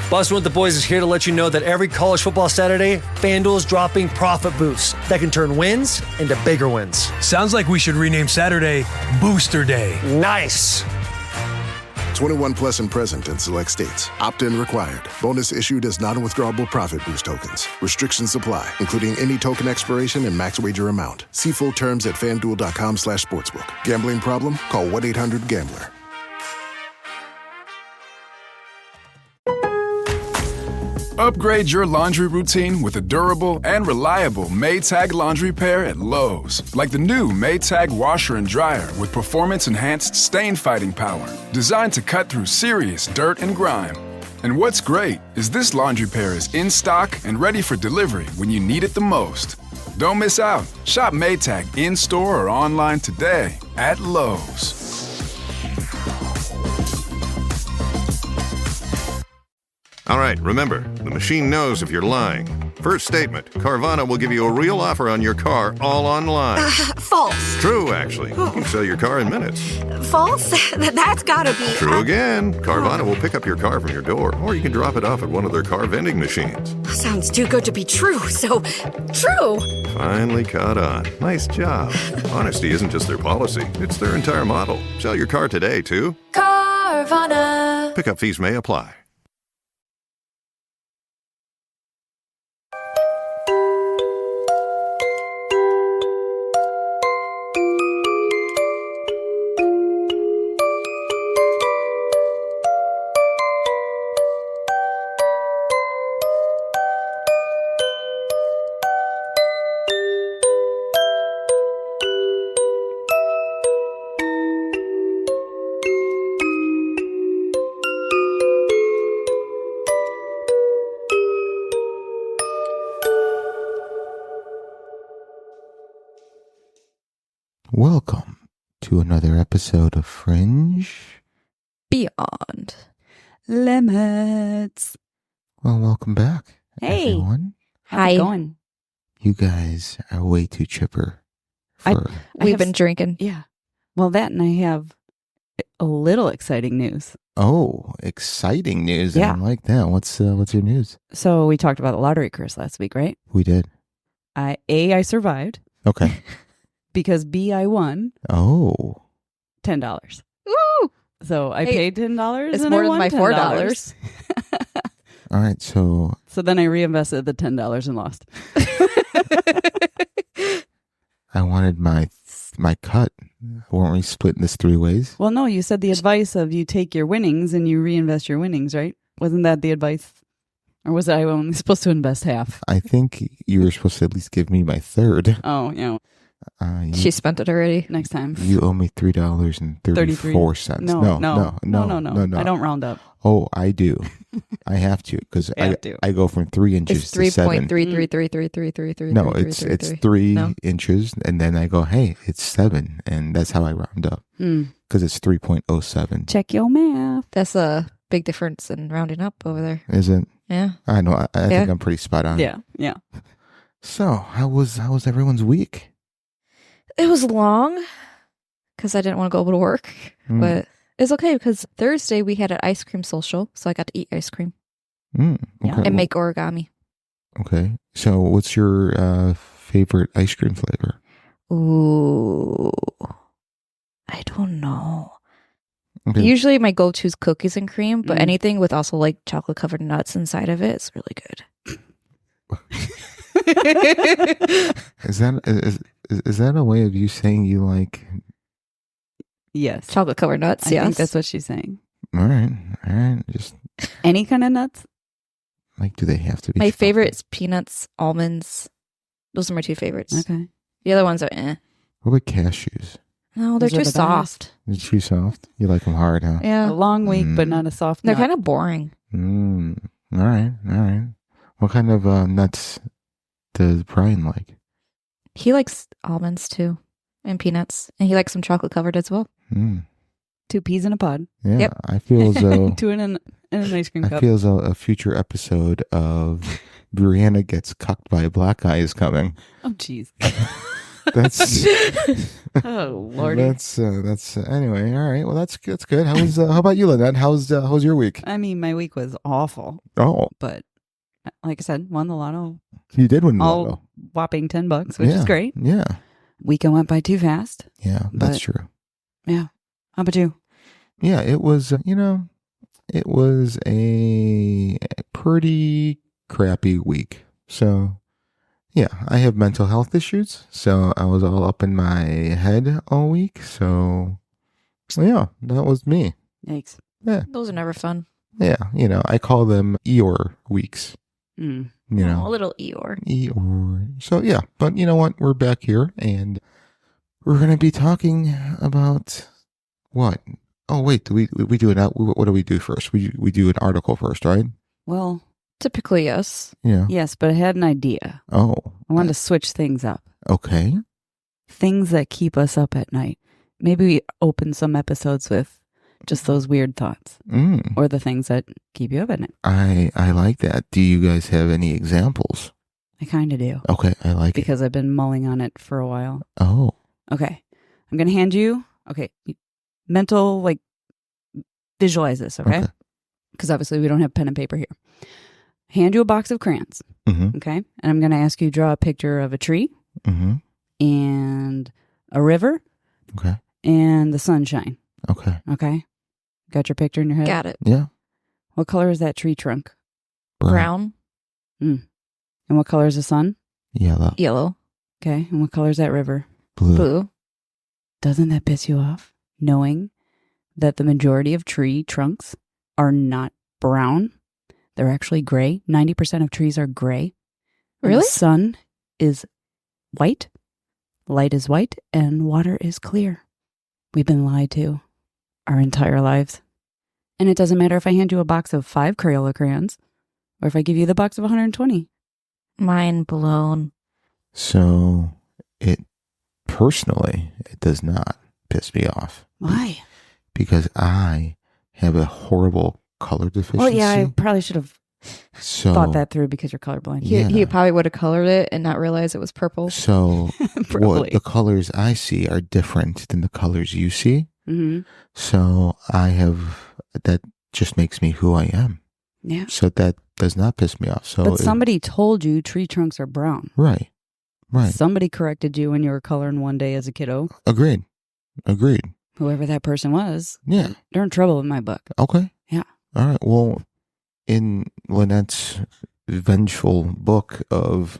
Bustin' with the Boys is here to let you know that every college football Saturday, FanDuel is dropping profit boosts that can turn wins into bigger wins. Sounds like we should rename Saturday Booster Day. Nice. 21 plus and present in select states. Opt-in required. Bonus issued as non-withdrawable profit boost tokens. Restrictions apply, including any token expiration and max wager amount. See full terms at FanDuel.com/sportsbook. Gambling problem? Call 1-800-GAMBLER. Upgrade your laundry routine with a durable and reliable Maytag laundry pair at Lowe's. Like the new Maytag washer and dryer with performance-enhanced stain-fighting power. Designed to cut through serious dirt and grime. And what's great is this laundry pair is in stock and ready for delivery when you need it the most. Don't miss out. Shop Maytag in-store or online today at Lowe's. All right, remember, the machine knows if you're lying. First statement, Carvana will give you a real offer on your car all online. False. True, actually. You can sell your car in minutes. False? That's gotta be... True again. Carvana will pick up your car from your door, or you can drop it off at one of their car vending machines. Sounds too good to be true, so... True! Finally caught on. Nice job. Honesty isn't just their policy, it's their entire model. Sell your car today, too. Carvana. Pickup fees may apply. Welcome to another episode of Fringe Beyond Limits. Well, welcome back, everyone. How's it going? You guys are way too chipper. We've been drinking. Yeah. Well, that and I have a little exciting news. Oh, exciting news. Yeah. I like that. What's your news? So we talked about the lottery curse last week, right? We did. I survived. Okay. Because B, I won Oh. $10. Woo! So I paid $10. It's and more I than won my $4. All right. So then I reinvested the $10 and lost. I wanted my cut. Weren't we splitting this 3 ways? Well, no, you said the advice of you take your winnings and you reinvest your winnings, right? Wasn't that the advice? Or was I only supposed to invest half? I think you were supposed to at least give me my third. Oh, yeah. She spent it already. Next time. You owe me $3.34. No. I don't round up. Oh, I do. I have to because I go from 3 inches to 7. 3.33333333. No, it's 3 inches, and then I go, hey, it's 7, and that's how I round up because it's 3.07. Check your math. That's a big difference in rounding up over there. Is it? Yeah. I know. I think I'm pretty spot on. Yeah. So, how was everyone's week? It was long because I didn't want to go to work, but it's okay because Thursday we had an ice cream social, so I got to eat ice cream Okay. and make origami. Okay. So, what's your favorite ice cream flavor? Ooh, I don't know. Okay. Usually my go-to is cookies and cream, but anything with also like chocolate covered nuts inside of it is really good. Is that a way of you saying you like? Yes. Chocolate covered nuts. I think that's what she's saying. All right. Just any kind of nuts. Like, do they have to be? My favorite is peanuts, almonds. Those are my 2 favorites. Okay. The other ones are eh. What about cashews? No, they're Those are too the soft. They're too soft. You like them hard, huh? Yeah. A long week, but not a soft They're nut. kind of boring. All right. What kind of nuts does Brian like? He likes almonds too, and peanuts, and he likes some chocolate covered as well. 2 peas in a pod. Yeah, Yep. I feel as though 2 in an ice cream cup. I feel as though a future episode of Brianna Gets Cucked by a Black Guy is coming. Oh, jeez. That's Oh, Lordy. that's anyway. All right. Well, that's good. How about you, Lynette? How's your week? I mean, my week was awful, Oh, but like I said, won the lotto. you did win the All lotto. whopping $10, which is great. Yeah. Weekend went by too fast. Yeah, that's But- true. Yeah. How about you? Yeah, it was. It was a pretty crappy week. So, yeah, I have mental health issues. So I was all up in my head all week. So, yeah, that was me. Yikes. Yeah, Those are never fun. yeah. I call them Eeyore weeks. Mm. A little Eeyore. Eeyore. So yeah, but you know what? We're back here, and we're gonna be talking about what? Oh wait, do we do it out? What do we do first? We do an article first, right? Well, Typically, yes. Yeah. yes, but I had an idea. Oh. I wanted to switch things up. Okay. Things that keep us up at night. Maybe we open some episodes with just those weird thoughts or the things that keep you up at night. I like that. Do you guys have any examples? I kind of do. Okay, I like it. Because I've been mulling on it for a while. Oh. Okay. I'm going to hand you, mental, visualize this, okay? Because obviously we don't have pen and paper here. Hand you a box of crayons, Mm-hmm. okay? And I'm going to ask you to draw a picture of a tree Mm-hmm. and a river Okay. and the sunshine, Okay. okay? Got your picture in your head? Got it. Yeah. What color is that tree trunk? Brown, And what color is the sun? Yellow. yellow, Okay. And what color is that river? Blue. blue. Doesn't that piss you off? Knowing that the majority of tree trunks are not brown. They're actually gray. 90% of trees are gray. And Really? The sun is white, light is white, and water is clear. We've been lied to our entire lives. And it doesn't matter if I hand you a box of 5 Crayola crayons or if I give you the box of 120. Mind blown. So it does not piss me off. Why? Because I have a horrible color deficiency. Well, yeah, I probably should have so thought that through because you're colorblind. He probably would have colored it and not realized it was purple. So Probably. the colors I see are different than the colors you see. Mm-hmm. So that just makes me who I am. Yeah. So that does not piss me off. So But somebody told you tree trunks are brown. right. Somebody corrected you when you were coloring one day as a kiddo. Agreed. Whoever that person was, Yeah. they're in trouble in my book. Okay. Yeah. All right. Well, in Lynette's vengeful book of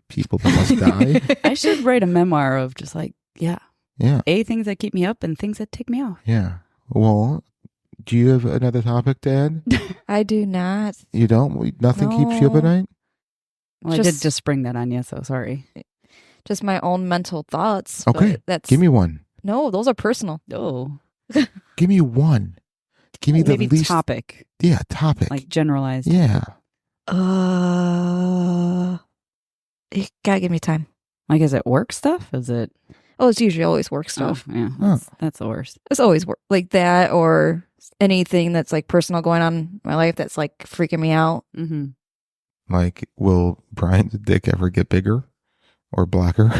people that must die. I should write a memoir of just Yeah. things that keep me up and things that take me off. Yeah. Well, do you have another topic to add? I do not. You don't? Nothing keeps you up at No. night? Well, I did just spring that on you, so sorry. Just my own mental thoughts. Okay. But that's Give me one. no. Those are personal. Oh. Give me one. Give me the Maybe least. topic, Yeah, topic. like generalized. Yeah. You gotta give me time. Like, is it work stuff? Is it? Oh, it's usually always work stuff. Oh, yeah. Oh. That's the worst. It's always work like that, or anything that's like personal going on in my life that's like freaking me out. Mm-hmm. Like, will Brian's dick ever get bigger or blacker?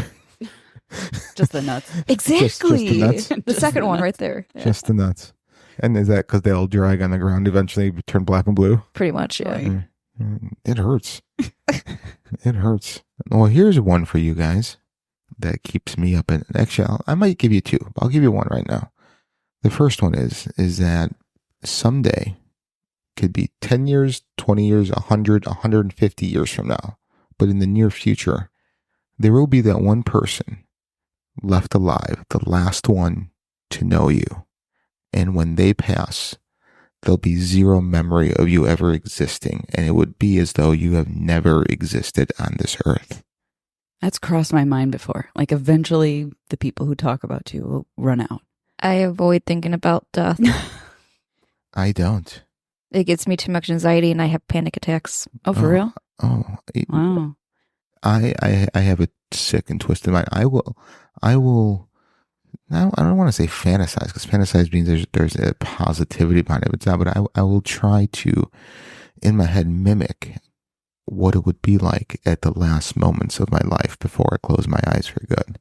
Just the nuts. Exactly. the nuts? The Just second the one nuts. right there. Yeah, Just the nuts. And is that because they'll drag on the ground eventually, turn black and blue? pretty much. Yeah. Right. It hurts. It hurts. Well, here's one for you guys that keeps me up. And actually, I might give you two. I'll give you one right now. The first one is that someday, could be 10 years, 20 years, 100, 150 years from now, but in the near future, there will be that one person left alive, the last one to know you. And when they pass, there'll be zero memory of you ever existing, and it would be as though you have never existed on this earth. That's crossed my mind before. Like, eventually, the people who talk about you will run out. I avoid thinking about death. I don't. It gets me too much anxiety, and I have panic attacks. Oh, for real? Oh, Wow. I have a sick and twisted mind. I will. I don't want to say fantasize, because fantasize means there's a positivity behind it. But I will try to, in my head, mimic what it would be like at the last moments of my life before I close my eyes for good.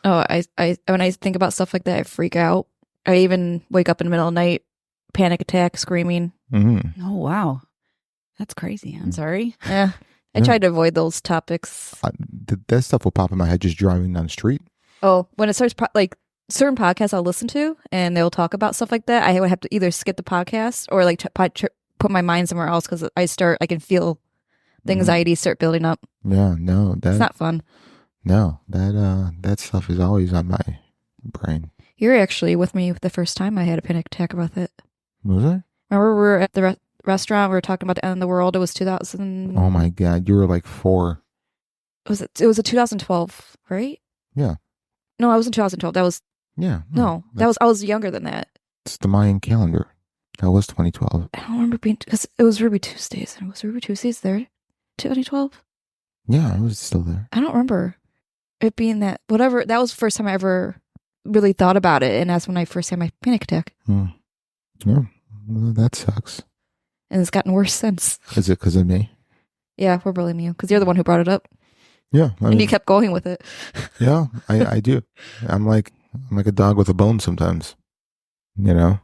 Oh, I when I think about stuff like that, I freak out. I even wake up in the middle of the night, panic attack, screaming. Mm-hmm. Oh, wow. That's crazy. I'm sorry. Yeah. I Yeah. tried to avoid those topics. That stuff will pop in my head just driving down the street. Oh, when it starts, like certain podcasts I'll listen to and they'll talk about stuff like that, I would have to either skip the podcast or like put my mind somewhere else because I can feel the anxiety start building up. Yeah, no, It's not fun. No, that stuff is always on my brain. You were actually with me the first time I had a panic attack about it. Was it? Remember we were at the restaurant, we were talking about the end of the world. It was 2000. Oh my God, you were like 4. It was a 2012, right? Yeah. No, I was in 2012. That was Yeah. no. That was I was younger than that. It's the Mayan calendar. That was 2012. I don't remember being because it was Ruby Tuesdays. And was Ruby Tuesdays there? 2012. Yeah, I was still there. I don't remember it being that. Whatever. That was the first time I ever really thought about it, and that's when I first had my panic attack. Yeah, well, that sucks. And it's gotten worse since. Is it because of me? Yeah, we're blaming you because you're the one who brought it up, Yeah, and you kept going with it. Yeah, I do. I'm like a dog with a bone sometimes. You know.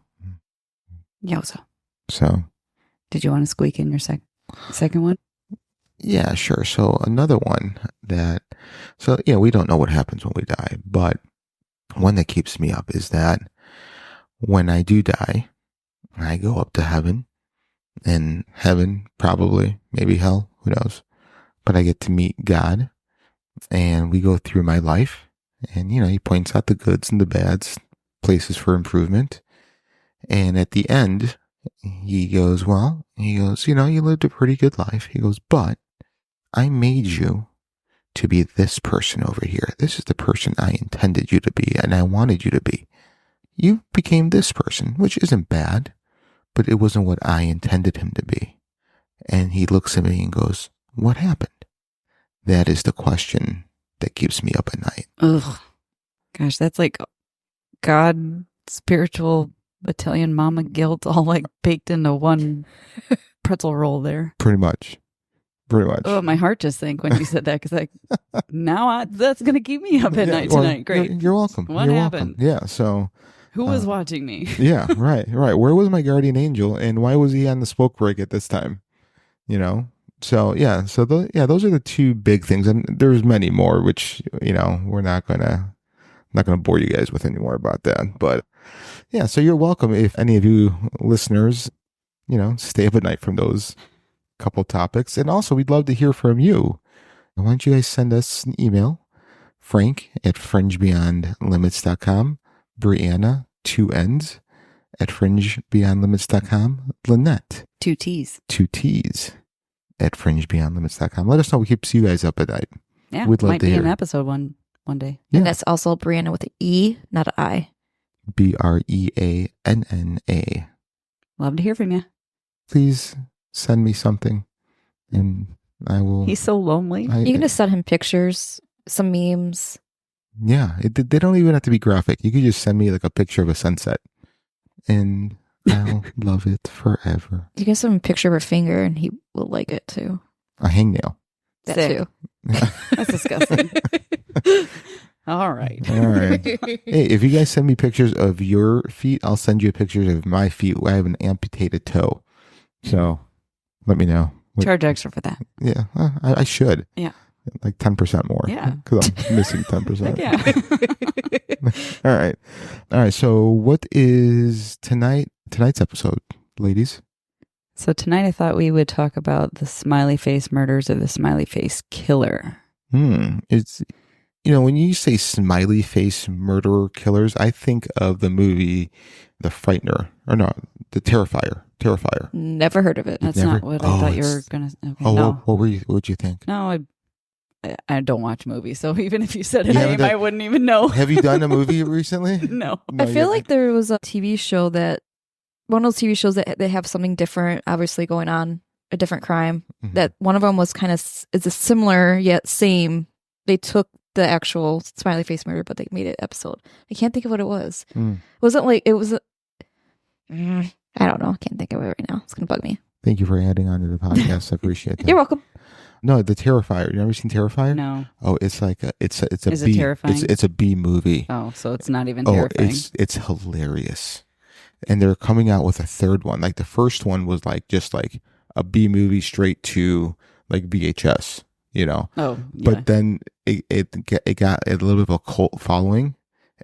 Yowza. So. Did you want to squeak in your second one? Yeah, sure. So another one we don't know what happens when we die, but one that keeps me up is that when I do die, I go up to heaven, and heaven, probably, maybe hell, who knows, but I get to meet God, and we go through my life, and, he points out the goods and the bads, places for improvement. And at the end, he goes, you lived a pretty good life. He goes, but I made you to be this person over here. This is the person I intended you to be and I wanted you to be. You became this person, which isn't bad, but it wasn't what I intended him to be. And he looks at me and goes, what happened? That is the question that keeps me up at night. Ugh. Gosh, that's like God, spiritual Italian mama guilt all like baked into one pretzel roll there. Pretty much. Oh, my heart just sank when you said that because that's going to keep me up at night tonight. Great. You're welcome. What happened? Welcome. Yeah. So who was watching me? Yeah. Right. Where was my guardian angel and why was he on the smoke break at this time? So yeah. So those are the two big things. And there's many more, which, we're not going to bore you guys with any more about that. But yeah, so you're welcome if any of you listeners, stay up at night from those couple topics. And also, we'd love to hear from you. Why don't you guys send us an email, Frank at fringebeyondlimits.com, Brianna, 2 N's, at fringebeyondlimits.com, Lynette, 2 T's, at fringebeyondlimits.com. Let us know what keeps you guys up at night. Yeah, we'd love might to be hear. an episode one day. Yeah. And that's also Brianna with an E, not an I. Breanna. Love to hear from you. Please send me something and I will. He's so lonely. You can just send him pictures, some memes. Yeah, they don't even have to be graphic. You could just send me like a picture of a sunset and I'll love it forever. You can send him a picture of her finger and he will like it too. A hangnail. That Sick. too. That's disgusting. All right. Hey, if you guys send me pictures of your feet, I'll send you pictures of my feet. I have an amputated toe. So let me know. Charge extra for that. Yeah, I should. Yeah. Like 10% more. Yeah. Because I'm missing 10%. Yeah. All right. So what is tonight's episode, ladies? So tonight I thought we would talk about the Smiley Face Murders or the Smiley Face Killer. It's, when you say Smiley Face Murderer Killers, I think of the movie The Frightener. Or no, The Terrifier. Never heard of it. That's not what I thought you were going to... Okay, no. What'd you think? No, I don't watch movies, so even if you said a You name, I wouldn't even know. Have you done a movie recently? No. I feel like there was a TV show one of those TV shows that they have something different, obviously going on, a different crime. Mm-hmm. That one of them was is a similar yet same. They took the actual Smiley Face Murder, but they made it episode. I can't think of what it was. Wasn't like it was. I don't know. I can't think of it right now. It's gonna bug me. Thank you for adding on to the podcast. I appreciate that. You're welcome. No, the Terrifier. You ever seen Terrifier? No. Oh, it's like it's a Is B. it terrifying? It's a B movie. Oh, so it's not even Oh, terrifying. it's hilarious. And they're coming out with a third one. Like the first one was like just like a B movie straight to like VHS, you know. Oh, yeah. But then it got a little bit of a cult following,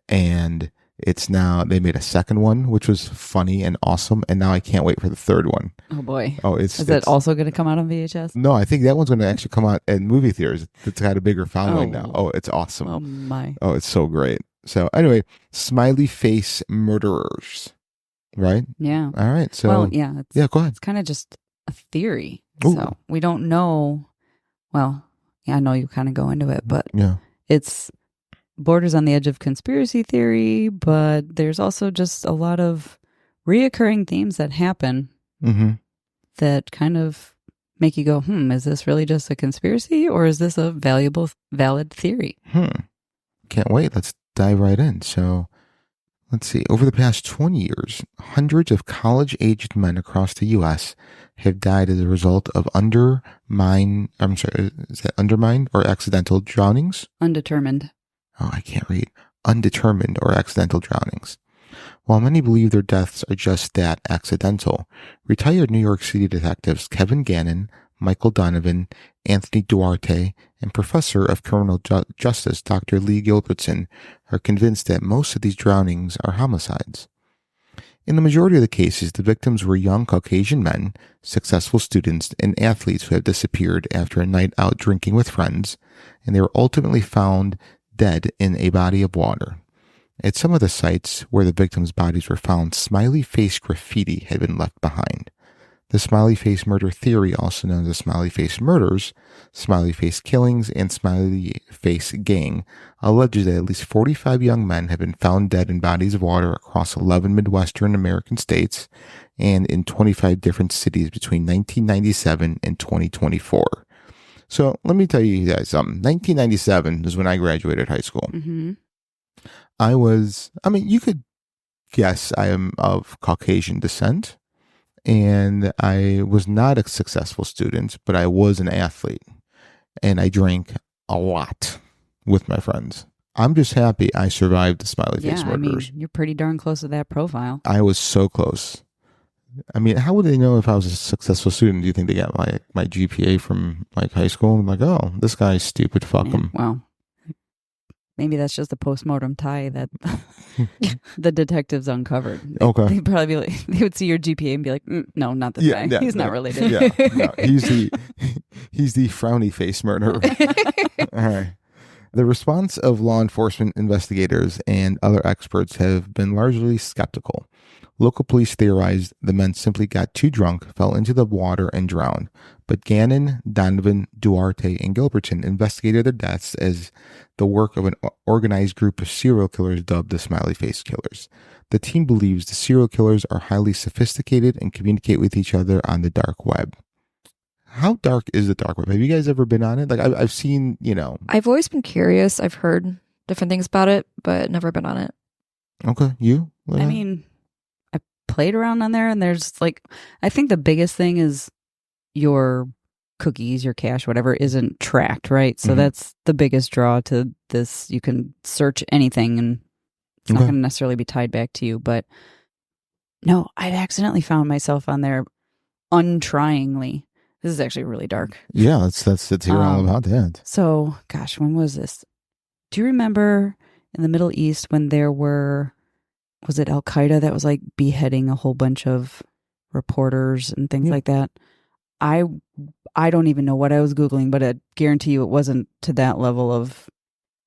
and it's now they made a second one, which was funny and awesome, and now I can't wait for the third one. Oh boy. Oh, Is it also going to come out on VHS? No, I think that one's going to actually come out in movie theaters. It's got a bigger following now. Oh, it's awesome. Oh my. Oh, it's so great. So anyway, Smiley Face Murderers, right? Yeah. All right. So well, yeah. yeah, go ahead. It's kind of just a theory. Ooh. So we don't know. Well, yeah, I know you kind of go into it, but Yeah. it's borders on the edge of conspiracy theory, but there's also just a lot of reoccurring themes that happen Mm-hmm. that kind of make you go, is this really just a conspiracy or is this a valid theory? Can't wait. Let's dive right in. So let's see. Over the past 20 years, hundreds of college-aged men across the U.S. have died as a result of undermined or accidental drownings? Undetermined. Oh, I can't read. Undetermined or accidental drownings. While many believe their deaths are just that, accidental, retired New York City detectives Kevin Gannon, Michael Donovan, Anthony Duarte, and Professor of Criminal Justice Dr. Lee Gilbertson are convinced that most of these drownings are homicides. In the majority of the cases, the victims were young Caucasian men, successful students, and athletes who had disappeared after a night out drinking with friends, and they were ultimately found dead in a body of water. At some of the sites where the victims' bodies were found, smiley face graffiti had been left behind. The Smiley Face murder theory, also known as Smiley Face Murders, Smiley Face Killings, and Smiley Face Gang, alleges that at least 45 young men have been found dead in bodies of water across 11 Midwestern American states and in 25 different cities between 1997 and 2024. So let me tell you guys something. 1997 is when I graduated high school. Mm-hmm. You could guess I am of Caucasian descent. And I was not a successful student, but I was an athlete. And I drank a lot with my friends. I'm just happy I survived the Smiley Face Murders. You're pretty darn close to that profile. I was so close. I mean, how would they know if I was a successful student? Do you think they got my GPA from like high school? I'm like, oh, this guy's stupid. Fuck him. Well, maybe that's just a postmortem tie that the detectives uncovered. Okay. They'd probably be like, they would see your GPA and be like, no, not this guy. He's not related. Yeah, no, he's the frowny face murderer. All right. The response of law enforcement investigators and other experts have been largely skeptical. Local police theorized the men simply got too drunk, fell into the water, and drowned. But Gannon, Donovan, Duarte, and Gilbertson investigated their deaths as the work of an organized group of serial killers dubbed the Smiley Face Killers. The team believes the serial killers are highly sophisticated and communicate with each other on the dark web. How dark is the dark web? Have you guys ever been on it? Like I've seen, I've always been curious. I've heard different things about it, but never been on it. Okay, you? I mean, I played around on there, and there's I think the biggest thing is your cookies, your cache, whatever, isn't tracked, right? So that's the biggest draw to this. You can search anything, and it's not going to necessarily be tied back to you. But no, I've accidentally found myself on there untryingly. This is actually really dark. Yeah, let's hear all about that. So, gosh, when was this? Do you remember in the Middle East when there was it Al-Qaeda that was beheading a whole bunch of reporters and things like that? I don't even know what I was Googling, but I guarantee you it wasn't to that level of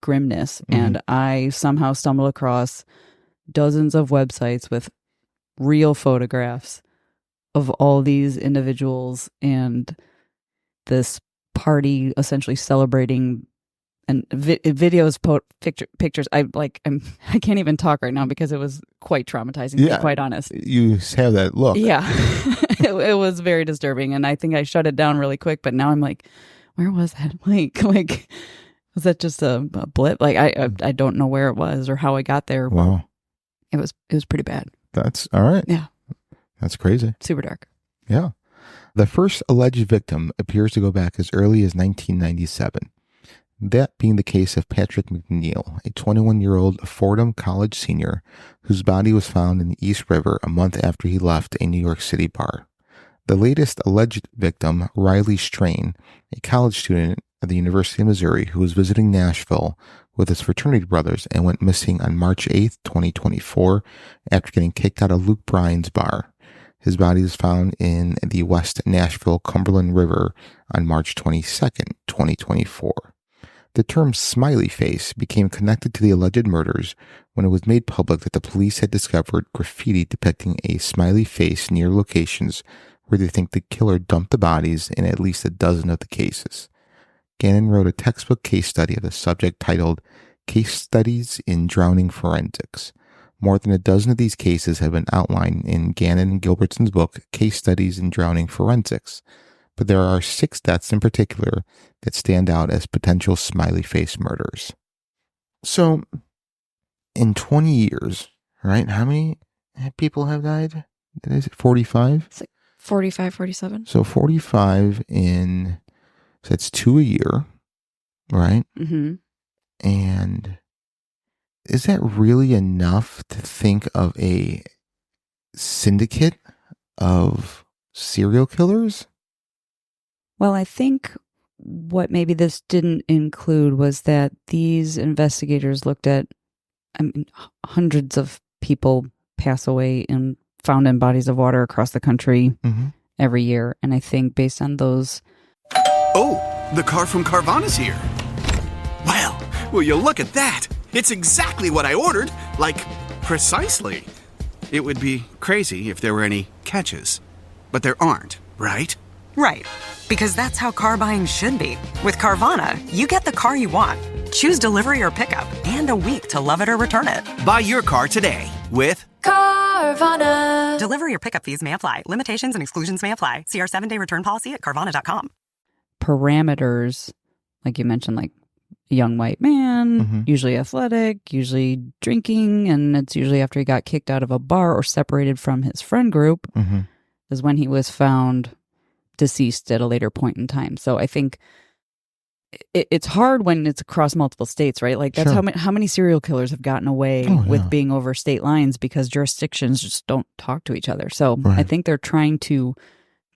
grimness. And I somehow stumbled across dozens of websites with real photographs of all these individuals and this party essentially celebrating, and videos, pictures. I can't even talk right now because it was quite traumatizing, to be quite honest. You have that look. Yeah. it was very disturbing, and I think I shut it down really quick, but now I'm like, where was that? Was that just a blip? I don't know where it was or how I got there. Wow. It was pretty bad. That's all right. Yeah. That's crazy. Super dark. Yeah. The first alleged victim appears to go back as early as 1997. That being the case of Patrick McNeil, a 21-year-old Fordham College senior whose body was found in the East River a month after he left a New York City bar. The latest alleged victim, Riley Strain, a college student at the University of Missouri who was visiting Nashville with his fraternity brothers and went missing on March 8th, 2024, after getting kicked out of Luke Bryan's bar. His body was found in the West Nashville Cumberland River on March 22nd, 2024. The term smiley face became connected to the alleged murders when it was made public that the police had discovered graffiti depicting a smiley face near locations where they think the killer dumped the bodies in at least a dozen of the cases. Gannon wrote a textbook case study of the subject titled Case Studies in Drowning Forensics. More than a dozen of these cases have been outlined in Gannon and Gilbertson's book, Case Studies in Drowning Forensics, but there are 6 deaths in particular that stand out as potential smiley face murders. So, in 20 years, right, how many people have died? Is it 45? It's like 45, 47. So 45 in, so that's 2 a year, right? Mm-hmm. And is that really enough to think of a syndicate of serial killers? Well, I think what maybe this didn't include was that these investigators looked at, hundreds of people pass away and found in bodies of water across the country every year. And I think based on those... Oh, the car from Carvana's here. Well, will you look at that? It's exactly what I ordered. Like, precisely. It would be crazy if there were any catches. But there aren't, right? Right. Because that's how car buying should be. With Carvana, you get the car you want. Choose delivery or pickup and a week to love it or return it. Buy your car today with Carvana. Delivery or pickup fees may apply. Limitations and exclusions may apply. See our 7-day return policy at Carvana.com. parameters, like you mentioned, like a young white man, usually athletic, usually drinking, and it's usually after he got kicked out of a bar or separated from his friend group is when he was found deceased at a later point in time. So I think it's hard when it's across multiple states, right? Like that's how many serial killers have gotten away with being over state lines because jurisdictions just don't talk to each other. So I think they're trying to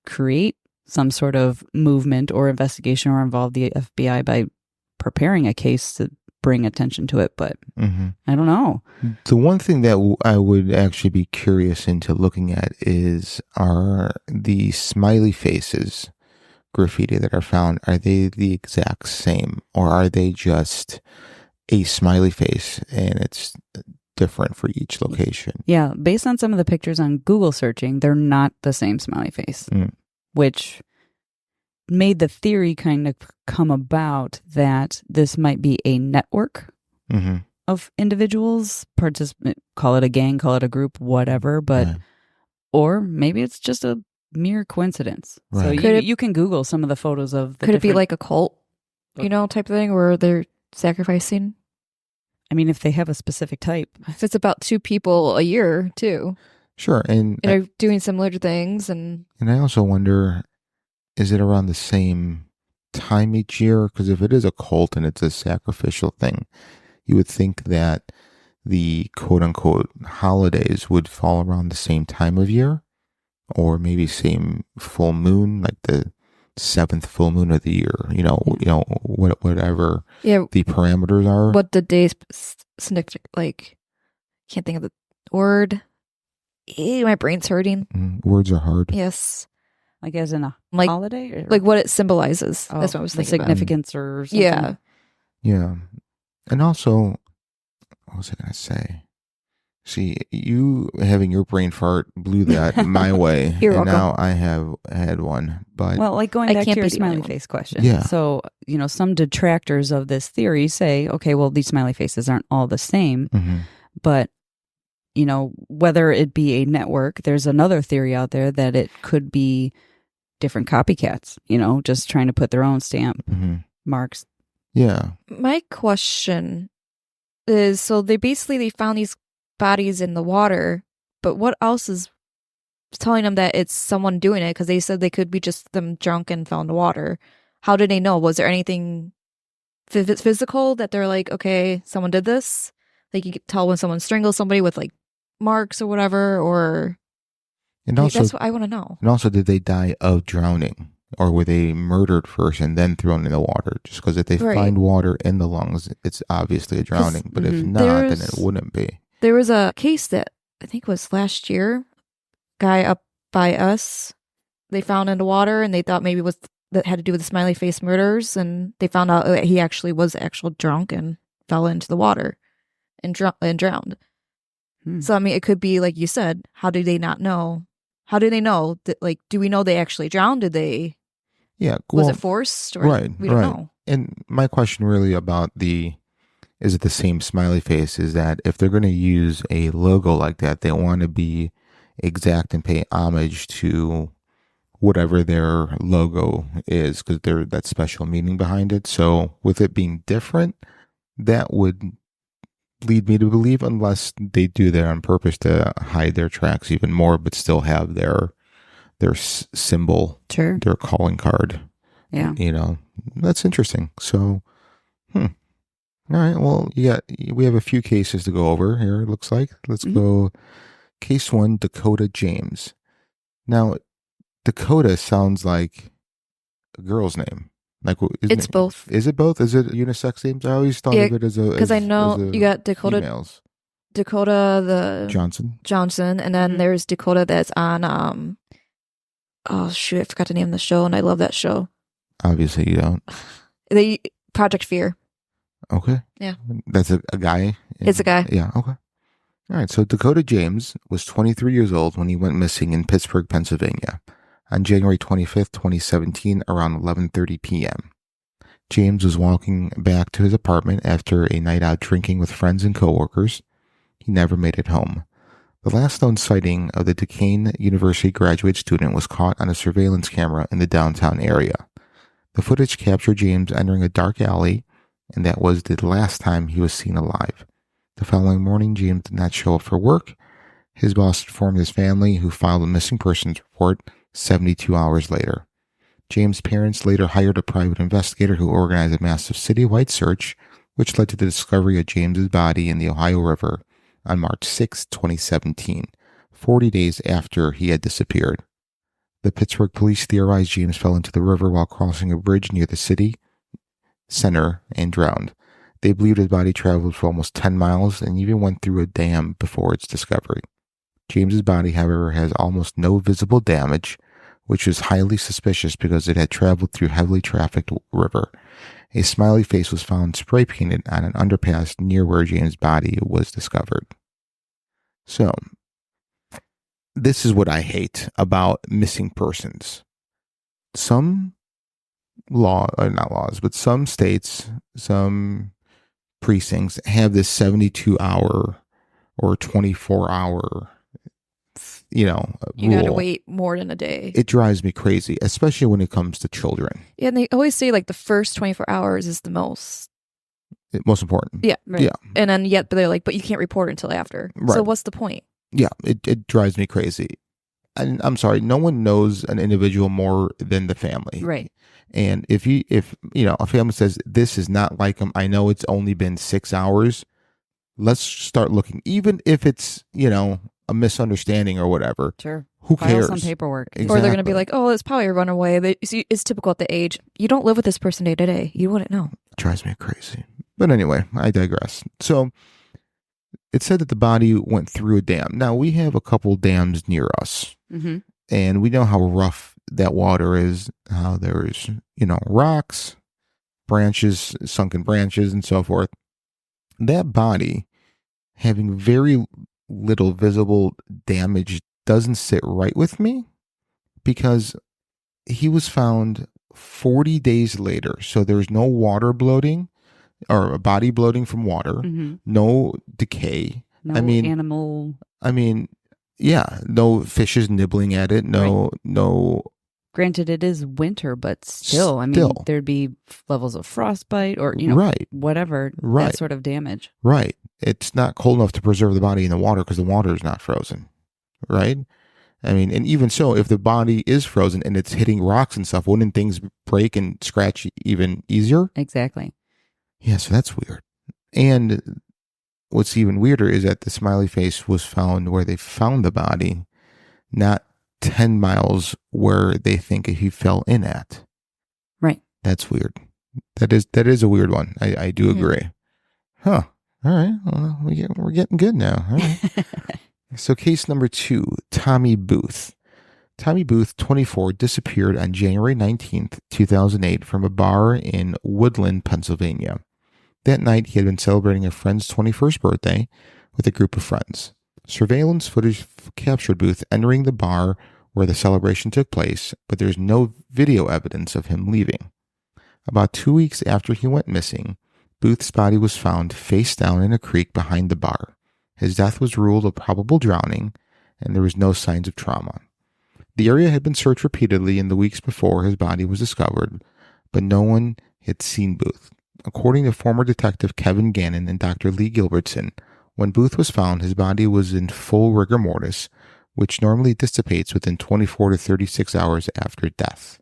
create some sort of movement or investigation or involve the FBI by preparing a case to bring attention to it. But I don't know. The one thing that I would actually be curious into looking at is, are the smiley faces graffiti that are found, are they the exact same, or are they just a smiley face and it's different for each location? Yeah, based on some of the pictures on Google searching, they're not the same smiley face, which made the theory kind of come about that this might be a network of individuals, call it a gang, call it a group, whatever, but or maybe it's just a mere coincidence. So you can Google some of the photos of the Could it be like a cult, type thing where they're sacrificing? I mean, if they have a specific type. If it's about 2 people a year, too. Sure. And they're doing similar things. And I also wonder, is it around the same time each year? Because if it is a cult and it's a sacrificial thing, you would think that the quote-unquote holidays would fall around the same time of year, or maybe same full moon, like the 7th full moon of the year, whatever the parameters are. What the days significant, like, can't think of the word. My brain's hurting. Words are hard. Yes. Like as in a holiday? Or? Like what it symbolizes. That's what I was thinking. The significance or something. Yeah. Yeah. And also, what was I going to say? See, you having your brain fart blew that my way. You're and welcome. now I have had one. But well, like going back to your smiley face question. Yeah. So, some detractors of this theory say, okay, well, these smiley faces aren't all the same. But, whether it be a network, there's another theory out there that it could be different copycats, just trying to put their own stamp marks. Yeah. My question is, so they found these bodies in the water, but what else is telling them that it's someone doing it because they said they could be just them drunk and fell in the water. How did they know? Was there anything physical that they're like, okay, someone did this? Like you could tell when someone strangles somebody with like marks or whatever, or And also, that's what I want to know. And also, did they die of drowning? Or were they murdered first and then thrown in the water? Just because if they find water in the lungs, it's obviously a drowning. But if not, then it wouldn't be. There was a case that I think was last year, guy up by us, they found in the water and they thought maybe that had to do with the Smiley Face Murders, and they found out that he actually was drunk and fell into the water and drowned. So I mean, it could be like you said. How do they not know? How do they know that? Like, do we know they actually drowned? Did they? Yeah, was it forced? Or we don't know. And my question really about is it the same smiley face? Is that if they're going to use a logo like that, they want to be exact and pay homage to whatever their logo is, because there's that special meaning behind it. So with it being different, that would lead me to believe, unless they do that on purpose to hide their tracks even more, but still have their symbol, their calling card. Yeah. That's interesting. So, all right. Well, we have a few cases to go over here, it looks like. Let's go. Case 1, Dakota James. Now, Dakota sounds like a girl's name. Like, it's both. Is it both? Is it unisex names? I always thought of it as a. Because I know you got Dakota. Females. Dakota the Johnson, and then there's Dakota that's on oh shoot, I forgot the name of the show, and I love that show. Obviously, you don't. Project Fear. Okay. Yeah. That's a guy? It's a guy. Yeah, okay. All right, so Dakota James was 23 years old when he went missing in Pittsburgh, Pennsylvania on January 25th, 2017, around 11:30 p.m. James was walking back to his apartment after a night out drinking with friends and coworkers. He never made it home. The last known sighting of the Duquesne University graduate student was caught on a surveillance camera in the downtown area. The footage captured James entering a dark alley, and that was the last time he was seen alive. The following morning, James did not show up for work. His boss informed his family, who filed a missing persons report 72 hours later. James' parents later hired a private investigator who organized a massive citywide search, which led to the discovery of James's body in the Ohio River on March 6, 2017, 40 days after he had disappeared. The Pittsburgh police theorized James fell into the river while crossing a bridge near the city center and drowned. They believed his body traveled for almost 10 miles and even went through a dam before its discovery. James's body, however, has almost no visible damage, which was highly suspicious because it had traveled through heavily trafficked river. A smiley face was found spray painted on an underpass near where James' body was discovered. So, this is what I hate about missing persons. Some some states, some precincts have this 72-hour or 24-hour, you gotta wait more than a day. It drives me crazy, especially when it comes to children. Yeah, and they always say like the first 24 hours is the most important. Yeah. Right. Yeah. And then but they're like, but you can't report until after. Right. So what's the point? Yeah, it drives me crazy. And I'm sorry, no one knows an individual more than the family. Right. And if a family says this is not like him, I know it's only been 6 hours, let's start looking. Even if it's, a misunderstanding or whatever. Sure. Who File cares? some paperwork. Exactly. Or they're going to be like, oh, it's probably a runaway. It's typical at the age. You don't live with this person day to day. You wouldn't know. It drives me crazy. But anyway, I digress. So it said that the body went through a dam. Now, we have a couple dams near us. Mm-hmm. And we know how rough that water is, how there's, rocks, branches, sunken branches, and so forth. That body, having very little visible damage, doesn't sit right with me, because he was found 40 days later. So there's no water bloating or body bloating from water, no decay. No animal. Yeah, no fishes nibbling at it. No. Granted, it is winter, but still, there'd be levels of frostbite or, whatever, that sort of damage. Right. It's not cold enough to preserve the body in the water because the water is not frozen. Right. I mean, and even so, if the body is frozen and it's hitting rocks and stuff, wouldn't things break and scratch even easier? Exactly. Yeah, so that's weird. And what's even weirder is that the smiley face was found where they found the body, not 10 miles where they think he fell in at. Right. That's weird. That is a weird one. I do agree. Huh. All right. Well, we're getting good now. All right. So case number 2, Tommy Booth. Tommy Booth, 24, disappeared on January 19th, 2008 from a bar in Woodland, Pennsylvania. That night, he had been celebrating a friend's 21st birthday with a group of friends. Surveillance footage captured Booth entering the bar where the celebration took place, but there's no video evidence of him leaving. About 2 weeks after he went missing, Booth's body was found face down in a creek behind the bar. His death was ruled a probable drowning, and there was no signs of trauma. The area had been searched repeatedly in the weeks before his body was discovered, but no one had seen Booth. According to former detective Kevin Gannon and Dr. Lee Gilbertson, when Booth was found, his body was in full rigor mortis, which normally dissipates within 24 to 36 hours after death.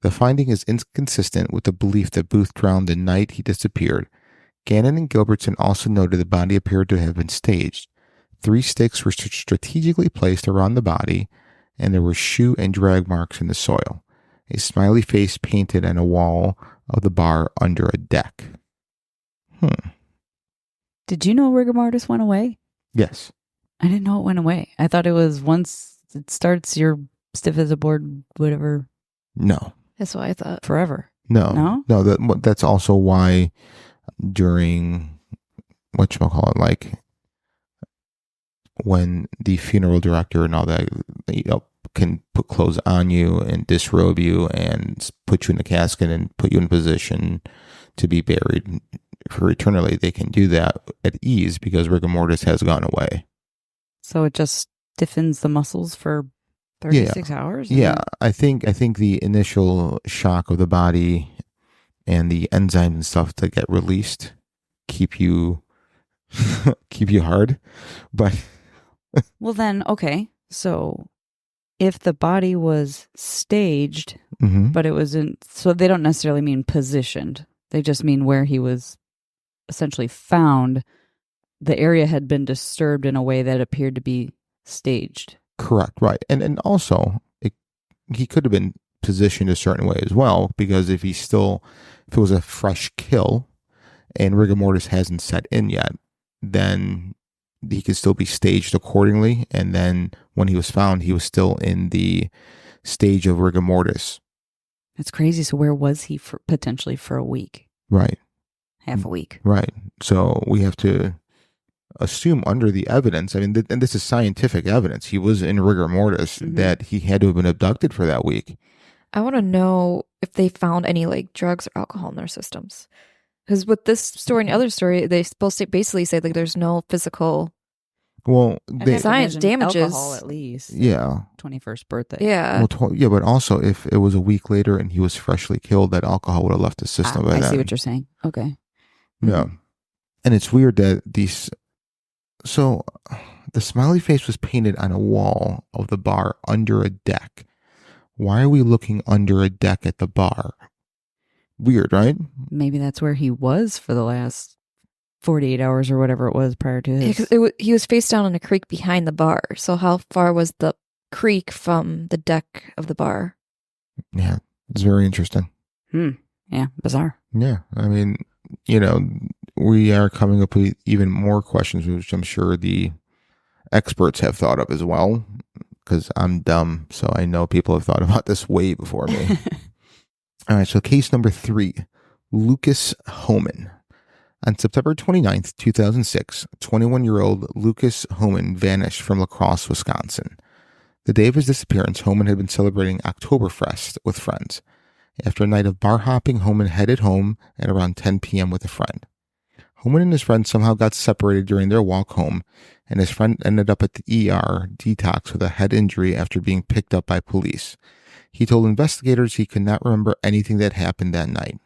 The finding is inconsistent with the belief that Booth drowned the night he disappeared. Gannon and Gilbertson also noted the body appeared to have been staged. 3 sticks were strategically placed around the body, and there were shoe and drag marks in the soil. A smiley face painted on a wall of the bar under a deck. Did you know rigor mortis went away? Yes. I didn't know it went away. I thought it was once it starts, you're stiff as a board, whatever. No. That's what I thought. Forever. No. That's also why during whatchamacallit, like when the funeral director and all that, can put clothes on you and disrobe you and put you in a casket and put you in a position to be buried for eternally, they can do that at ease because rigor mortis has gone away. So it just stiffens the muscles for 36 hours? Yeah, I think the initial shock of the body and the enzymes and stuff that get released keep you hard, but well then, okay. So if the body was staged, but it wasn't, so they don't necessarily mean positioned. They just mean where he was essentially found. The area had been disturbed in a way that appeared to be staged. Correct, right. And also, he could have been positioned a certain way as well, because if it was a fresh kill and rigor mortis hasn't set in yet, then he could still be staged accordingly. And then when he was found, he was still in the stage of rigor mortis. That's crazy. So where was he potentially for a week? Right. Half a week. Right. So we have to assume under the evidence, I mean, and this is scientific evidence, he was in rigor mortis, that he had to have been abducted for that week. I want to know if they found any like drugs or alcohol in their systems. Because with this story and the other story, they supposed to basically say like there's no physical science damages. Alcohol at least. Yeah. 21st birthday. Yeah. Well, but also if it was a week later and he was freshly killed, that alcohol would have left the system by then. I see what you're saying. Okay. Yeah. And it's weird that so the smiley face was painted on a wall of the bar under a deck. Why are we looking under a deck at the bar? Weird, right? Maybe that's where he was for the last 48 hours or whatever it was prior to his. Yeah, he was face down in a creek behind the bar. So how far was the creek from the deck of the bar? Yeah, it's very interesting. Yeah, bizarre. Yeah, I mean, we are coming up with even more questions, which I'm sure the experts have thought of as well, because I'm dumb, so I know people have thought about this way before me. All right, so case number 3, Lucas Homan. On September 29th, 2006, 21-year-old Lucas Homan vanished from La Crosse, Wisconsin. The day of his disappearance, Homan had been celebrating Oktoberfest with friends. After a night of bar hopping, Homan headed home at around 10 p.m. with a friend. Homan and his friend somehow got separated during their walk home, and his friend ended up at the ER detox with a head injury after being picked up by police. He told investigators he could not remember anything that happened that night.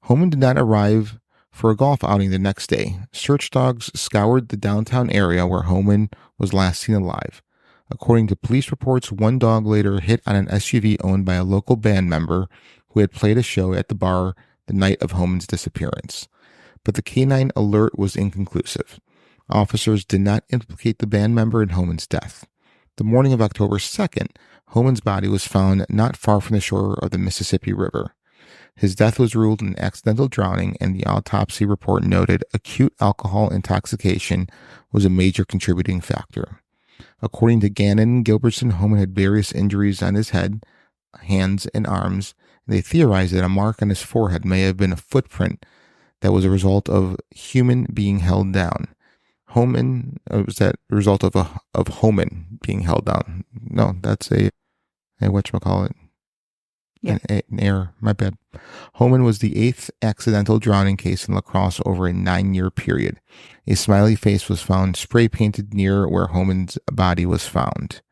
Homan did not arrive for a golf outing the next day. Search dogs scoured the downtown area where Homan was last seen alive. According to police reports, one dog later hit on an SUV owned by a local band member who had played a show at the bar the night of Homan's disappearance. But the canine alert was inconclusive. Officers did not implicate the band member in Homan's death. The morning of October 2nd, Homan's body was found not far from the shore of the Mississippi River. His death was ruled an accidental drowning, and the autopsy report noted acute alcohol intoxication was a major contributing factor. According to Gannon and Gilbertson, Homan had various injuries on his head, hands, and arms. They theorized that a mark on his forehead may have been a footprint that was a result of human being held down. Was that a result of Homan being held down? No, that's a whatchamacallit. Yeah. An error. My bad. Homan was the 8th accidental drowning case in La Crosse over a 9-year period. A smiley face was found spray painted near where Homan's body was found.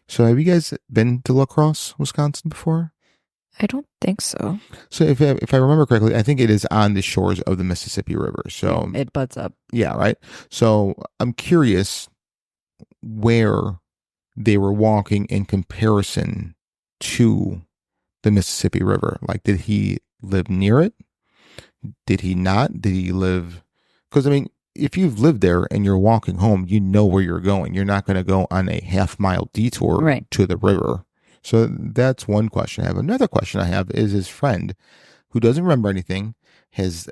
So have you guys been to La Crosse, Wisconsin before? I don't think so. So if I remember correctly, I think it is on the shores of the Mississippi River. So it butts up. Yeah, right. So I'm curious where they were walking in comparison to the Mississippi River. Like, did he live near it? Did he not? Did he live? Because, I mean, if you've lived there and you're walking home, you know where you're going. You're not going to go on a half-mile detour to the river. So that's one question I have. Another question I have is his friend, who doesn't remember anything, has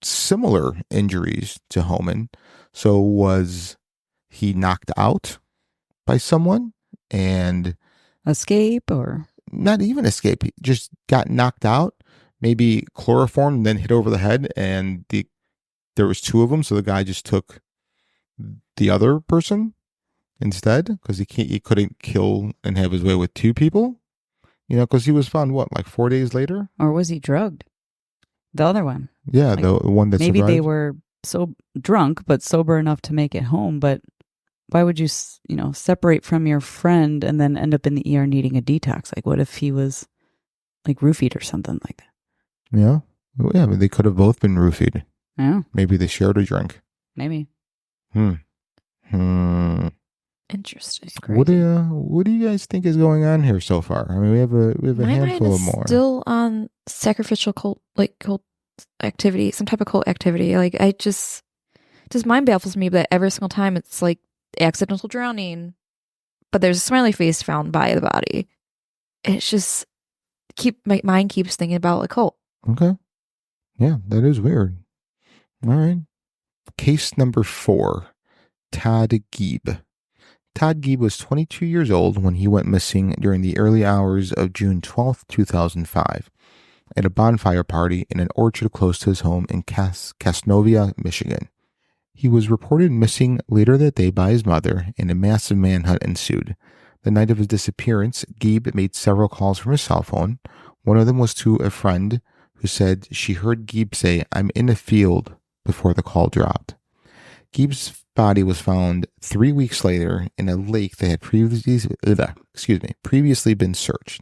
similar injuries to Homan. So was he knocked out by someone and escape, or not even escape? He just got knocked out, maybe chloroformed and then hit over the head, and there was 2 of them. So the guy just took the other person instead, because he couldn't kill and have his way with 2 people, because he was found like 4 days later. Or was he drugged? The other one. Yeah, the one that maybe survived. they were so drunk but sober enough to make it home. But why would you separate from your friend and then end up in the ER needing a detox? Like, what if he was like roofied or something like that? Yeah, but they could have both been roofied. Yeah, maybe they shared a drink. Maybe. Interesting. What do you guys think is going on here so far? I mean, we have a handful of more. Still on sacrificial cult activity, some type of cult activity. Like, just mind baffles me that every single time it's like accidental drowning, but there's a smiley face found by the body. It's just my mind keeps thinking about a cult. Okay, yeah, that is weird. All right, case number 4, Todd Gieb. Todd Gieb was 22 years old when he went missing during the early hours of June 12, 2005, at a bonfire party in an orchard close to his home in Casnovia, Michigan. He was reported missing later that day by his mother, and a massive manhunt ensued. The night of his disappearance, Gieb made several calls from his cell phone. One of them was to a friend who said she heard Gieb say, "I'm in a field," before the call dropped. Gieb's body was found 3 weeks later in a lake that had previously been searched.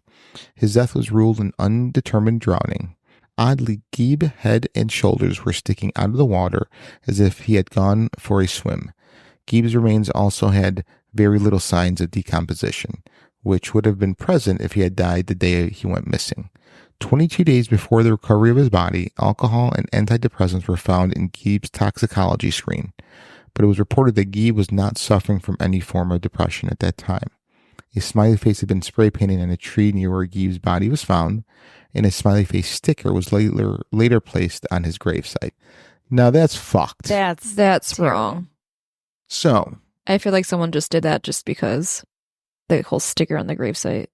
His death was ruled an undetermined drowning. Oddly, Gieb's head and shoulders were sticking out of the water as if he had gone for a swim. Gieb's remains also had very little signs of decomposition, which would have been present if he had died the day he went missing. 22 days before the recovery of his body, alcohol and antidepressants were found in Gieb's toxicology screen, but it was reported that Gieb was not suffering from any form of depression at that time. A smiley face had been spray painted on a tree near where Gieb's body was found, and a smiley face sticker was later placed on his gravesite. Now that's fucked. That's wrong. So I feel like someone just did that just because the whole sticker on the gravesite.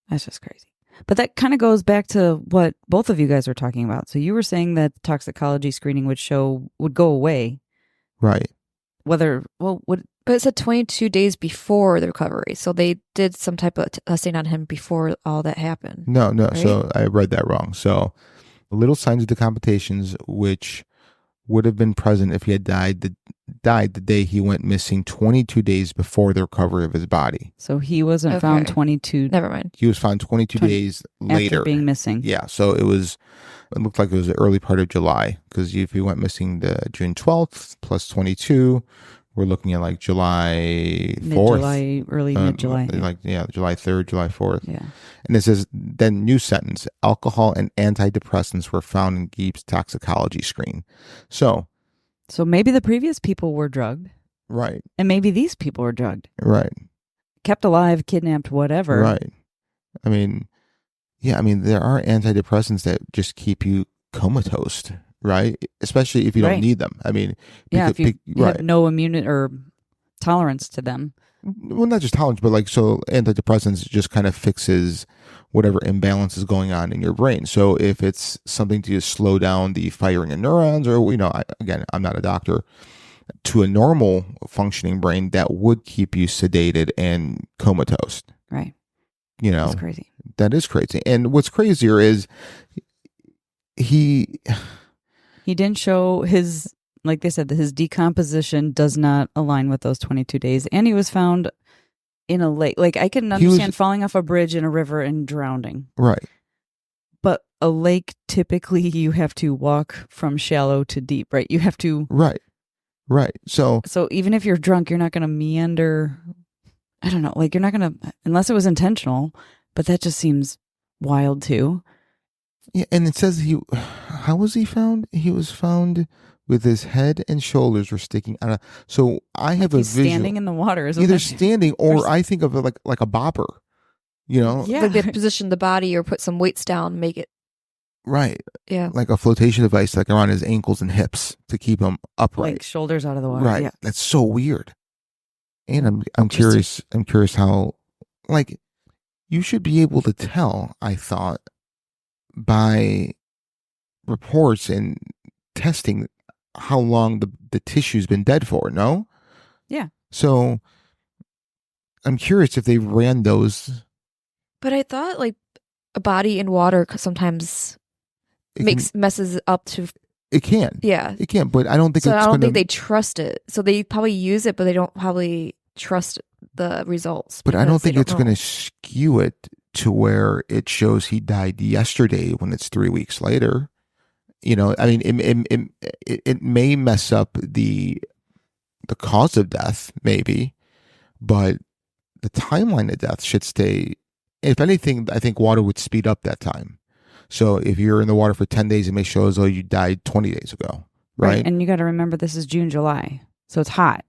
That's just crazy. But that kind of goes back to what both of you guys were talking about. So you were saying that toxicology screening would go away. Right. But it said 22 days before the recovery. So they did some type of testing on him before all that happened. No. Right? So I read that wrong. So little signs of decompositions, which would have been present if he had died the day he went missing 22 days before the recovery of his body. So he wasn't found 22. Never mind. He was found 22 days later. After being missing. Yeah. So it looked like it was the early part of July, because if he went missing the June 12th plus 22 We're looking at like July 4th. Mid-July, early mid-July. July 3rd, July 4th. Yeah. And it says, then new sentence, alcohol and antidepressants were found in Geep's toxicology screen. So maybe the previous people were drugged. Right. And maybe these people were drugged. Right. Kept alive, kidnapped, whatever. Right. I mean, there are antidepressants that just keep you comatose, right? Especially if you don't need them. I mean, if you have no immunity or tolerance to them. Well, not just tolerance, but like, so antidepressants just kind of fixes whatever imbalance is going on in your brain. So if it's something to slow down the firing of neurons, or, again, I'm not a doctor, to a normal functioning brain, that would keep you sedated and comatose. Right. That's crazy. That is crazy. And what's crazier is he didn't show his, like they said, his decomposition does not align with those 22 days. And he was found in a lake. Like, I can understand falling off a bridge in a river and drowning. Right. But a lake, typically you have to walk from shallow to deep, right? You have to. Right. So even if you're drunk, you're not going to meander. I don't know. Like, you're not going to, unless it was intentional, but that just seems wild too. Yeah. And it says how was he found? He was found with his head and shoulders were sticking out. So I have He's a visual. Standing in the water. Either standing or I think of it like a bobber, Yeah. Like they position the body or put some weights down, make it. Right. Yeah. Like a flotation device, like around his ankles and hips to keep him upright. Like shoulders out of the water. Right. Yeah. That's so weird. And I'm curious. I'm curious how, like, you should be able to tell, I thought, by reports and testing how long the tissue's been dead for. No. Yeah. So I'm curious if they ran those. But I thought like a body in water sometimes messes up to. It can. Yeah. It can, but I don't think. So I don't think they trust it. So they probably use it, but they don't probably trust the results. But I don't think it's going to skew it to where it shows he died yesterday when it's 3 weeks later. I mean, it may mess up the cause of death, maybe, but the timeline of death should stay. If anything, I think water would speed up that time. So if you're in the water for 10 days, it may show as though you died 20 days ago, right? And you got to remember this is June, July, so it's hot.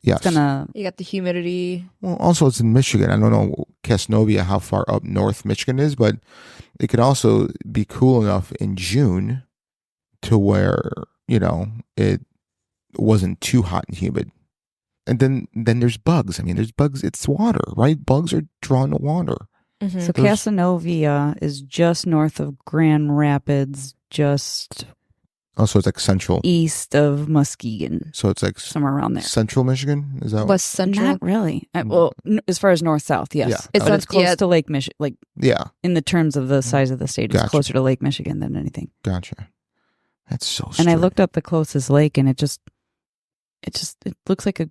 Yes. You got the humidity. Well, also it's in Michigan. I don't know, Casnovia, how far up north Michigan is, but it could also be cool enough in June to where, it wasn't too hot and humid. And then there's bugs. I mean, there's bugs. It's water, right? Bugs are drawn to water. Mm-hmm. So Casanova is just north of Grand Rapids, just also it's like central east of Muskegon. So it's like somewhere around there. Central Michigan, is that West Central? Not really. Well, as far as north south, yes. Yeah. It's close to Lake Michigan. Like in the terms of the size of the state, it's closer to Lake Michigan than anything. Gotcha. That's so strange. And I looked up the closest lake, and it looks like a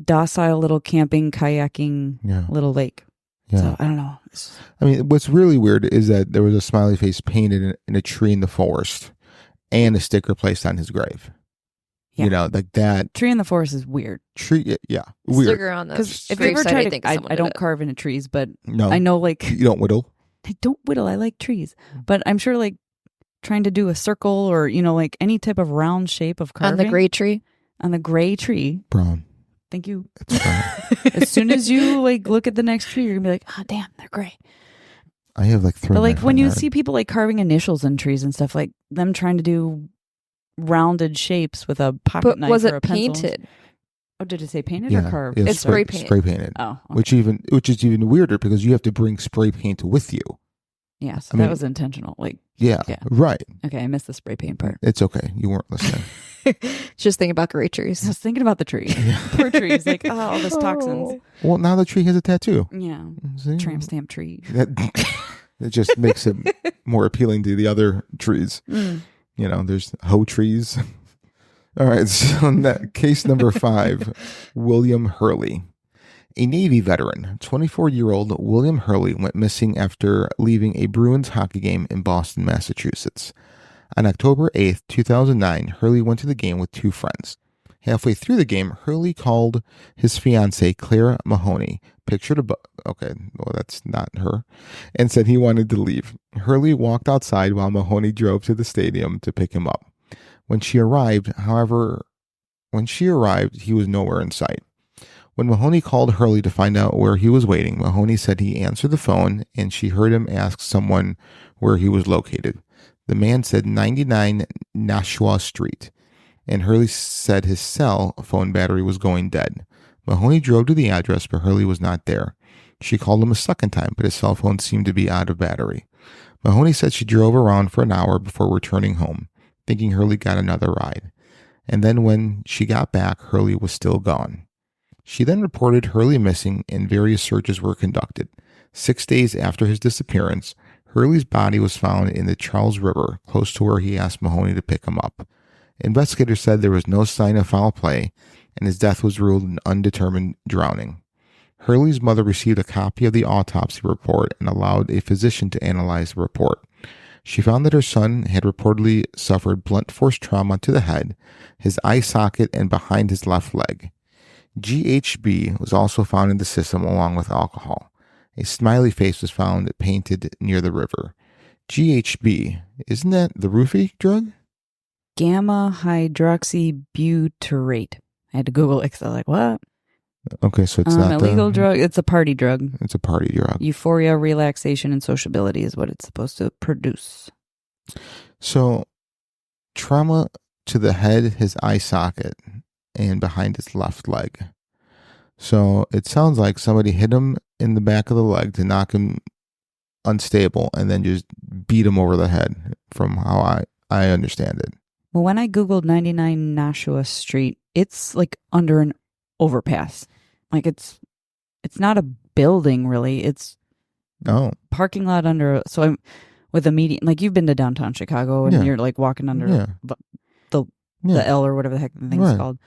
docile little camping, kayaking little lake. Yeah. So I don't know. I mean, what's really weird is that there was a smiley face painted in a tree in the forest and a sticker placed on his grave. Yeah. Like that. Tree in the forest is weird. Weird. Sticker on the Because if you ever try to, I don't carve into trees, but no, I know like. You don't whittle? I don't whittle. I like trees. But I'm sure like trying to do a circle or, like any type of round shape of carving. On the gray tree? On the gray tree. Brown. Thank you. As soon as you like look at the next tree, you're gonna be like, "Oh, damn, they're gray." I have like 3. But like when you see people like carving initials in trees and stuff, like them trying to do rounded shapes with a pocket knife or a pencil. Was it painted? Oh, did it say painted or carved? It's spray painted. Spray painted. Oh, okay. which is even weirder because you have to bring spray paint with you. Yeah, so that was intentional. Like, yeah, right. Okay, I missed the spray paint part. It's okay. You weren't listening. Just thinking about gray trees. I was thinking about the tree. Poor trees. Like, all those toxins. Well, now the tree has a tattoo. Yeah. See? Tramp stamp tree. It just makes it more appealing to the other trees. There's hoe trees. All right. So case number 5, William Hurley. A Navy veteran, 24-year-old William Hurley went missing after leaving a Bruins hockey game in Boston, Massachusetts. On October 8th, 2009, Hurley went to the game with 2 friends. Halfway through the game, Hurley called his fiancée, Claire Mahoney, pictured above. Okay, well, that's not her, and said he wanted to leave. Hurley walked outside while Mahoney drove to the stadium to pick him up. When she arrived, he was nowhere in sight. When Mahoney called Hurley to find out where he was waiting, Mahoney said he answered the phone and she heard him ask someone where he was located. The man said 99 Nashua Street, and Hurley said his cell phone battery was going dead. Mahoney drove to the address, but Hurley was not there. She called him a second time, but his cell phone seemed to be out of battery. Mahoney said she drove around for an hour before returning home, thinking Hurley got another ride. And then when she got back, Hurley was still gone. She then reported Hurley missing and various searches were conducted. 6 days after his disappearance, Hurley's body was found in the Charles River, close to where he asked Mahoney to pick him up. Investigators said there was no sign of foul play, and his death was ruled an undetermined drowning. Hurley's mother received a copy of the autopsy report and allowed a physician to analyze the report. She found that her son had reportedly suffered blunt force trauma to the head, his eye socket, and behind his left leg. GHB was also found in the system along with alcohol. A smiley face was found painted near the river. GHB, isn't that the roofie drug? Gamma hydroxybutyrate. I had to Google it because I was like, what? Okay, so it's not illegal drug. It's a party drug. It's a party drug. Euphoria, relaxation, and sociability is what it's supposed to produce. So, trauma to the head, his eye socket, and behind his left leg. So it sounds like somebody hit him in the back of the leg to knock him unstable and then just beat him over the head, from how I understand it. Well, when I Googled 99 Nashua Street, it's like under an overpass. Like it's not a building really. It's parking lot under. So I'm with a median. Like you've been to downtown Chicago and you're like walking under the L or whatever the heck the thing's called.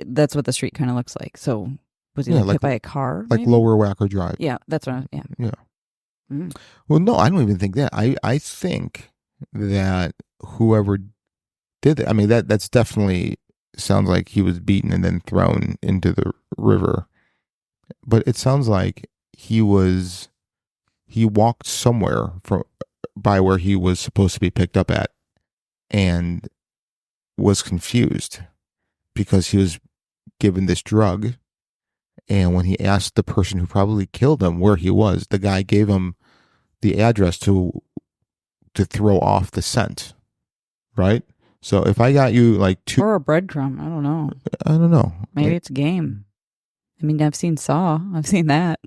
That's what the street kind of looks like. So was he hit by a car? Like Lower Wacker Drive. Yeah, that's what Yeah. Mm. Well, no, I don't even think that. I think that whoever did that, I mean, that's definitely sounds like he was beaten and then thrown into the river. But it sounds like he walked somewhere by where he was supposed to be picked up at and was confused because he was given this drug. And when he asked the person who probably killed him where he was, the guy gave him the address to throw off the scent, right? So if I got you like or a breadcrumb, I don't know. Maybe it's game. I mean, I've seen Saw. I've seen that.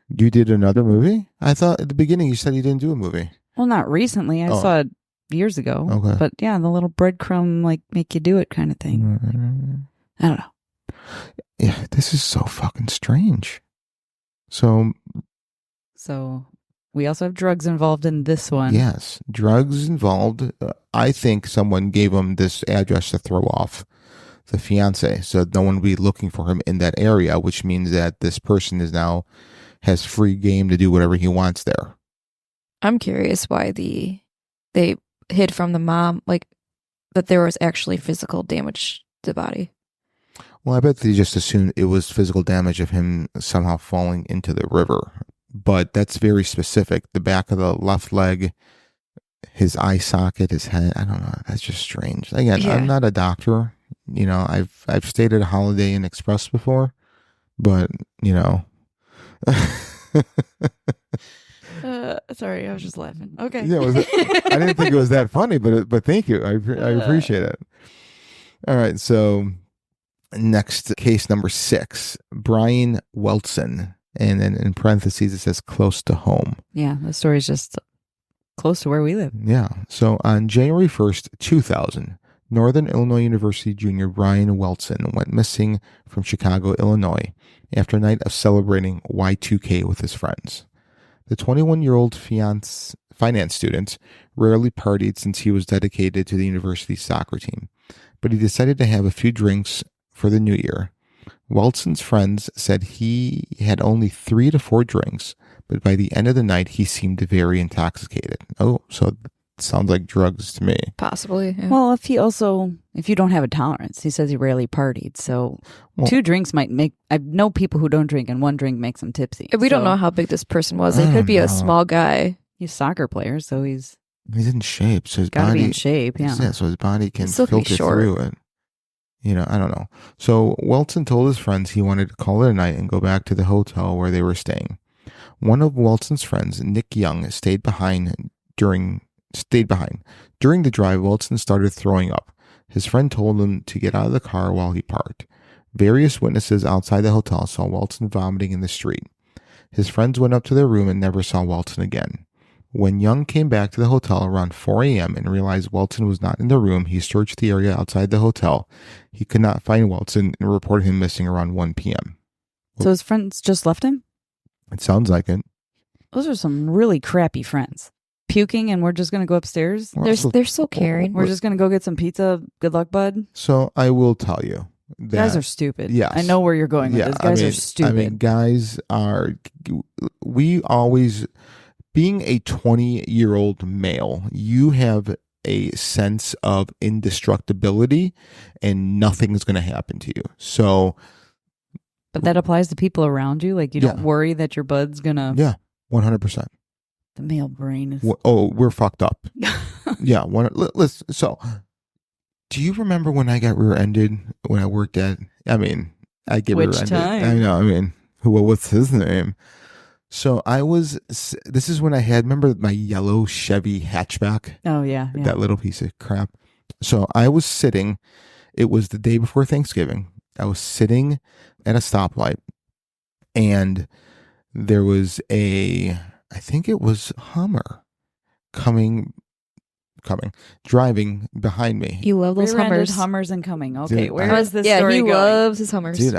You did another movie? I thought at the beginning you said you didn't do a movie. Well, not recently. I saw it years ago. Okay. But yeah, the little breadcrumb, like make you do it kind of thing. I don't know. Yeah, this is so fucking strange. So we also have drugs involved in this one. Yes, drugs involved. I think someone gave him this address to throw off the fiance, so no one will be looking for him in that area, which means that this person has free game to do whatever he wants there. I'm curious why they hid from the mom, like that there was actually physical damage to the body. Well, I bet they just assumed it was physical damage of him somehow falling into the river. But that's very specific. The back of the left leg, his eye socket, his head. I don't know. That's just strange. Again, I'm not a doctor. You know, I've stayed at a Holiday Inn Express before, but you know. Sorry, I was just laughing. Okay. Yeah, I didn't think it was that funny, but thank you. I appreciate it. All right, so next case number 6, Brian Weltson. And then in parentheses, it says close to home. Yeah, the story's just close to where we live. Yeah. So on January 1st, 2000, Northern Illinois University junior Brian Weltson went missing from Chicago, Illinois, after a night of celebrating Y2K with his friends. The 21-year-old finance student rarely partied since he was dedicated to the university's soccer team, but he decided to have a few drinks for the new year. Weltson's friends said he had only 3 to 4 drinks, but by the end of the night, he seemed very intoxicated. Oh, so sounds like drugs to me. Possibly. Yeah. Well, if you don't have a tolerance, he says he rarely partied. So 2 drinks might make, I know people who don't drink and 1 drink makes them tipsy. We don't know how big this person was. It could be a small guy. He's a soccer player, so he's in shape. So his gotta body be in shape. Yeah. So his body can Still can be filter short. through it. I don't know. So Welton told his friends he wanted to call it a night and go back to the hotel where they were staying. One of Welton's friends, Nick Young, stayed behind. During the drive, Welton started throwing up. His friend told him to get out of the car while he parked. Various witnesses outside the hotel saw Welton vomiting in the street. His friends went up to their room and never saw Welton again. When Young came back to the hotel around 4 a.m. and realized Welton was not in the room, he searched the area outside the hotel. He could not find Welton and reported him missing around 1 p.m. So his friends just left him? It sounds like it. Those are some really crappy friends. Puking and we're just going to go upstairs? They're so caring. We're just going to go get some pizza. Good luck, bud. So I will tell you. Guys are stupid. Yes. I know where you're going with this. Guys are stupid. Being a 20-year-old male, you have a sense of indestructibility and nothing is going to happen to you. So. But that applies to people around you? Like you don't worry that your bud's going to. Yeah, 100%. The male brain is. We're fucked up. Yeah. Listen, so, do you remember when I got rear-ended when I worked at? I get Which rear-ended. time? I know. What's his name? So this is when I had, remember my yellow Chevy hatchback? Oh yeah. That little piece of crap. So I was sitting. It was the day before Thanksgiving. I was sitting at a stoplight, and there was I think it was Hummer driving behind me. You love those Rear-ended Hummers. Hummers and coming. Okay, Dude, where is this yeah, story he going? loves his Hummers. Dude,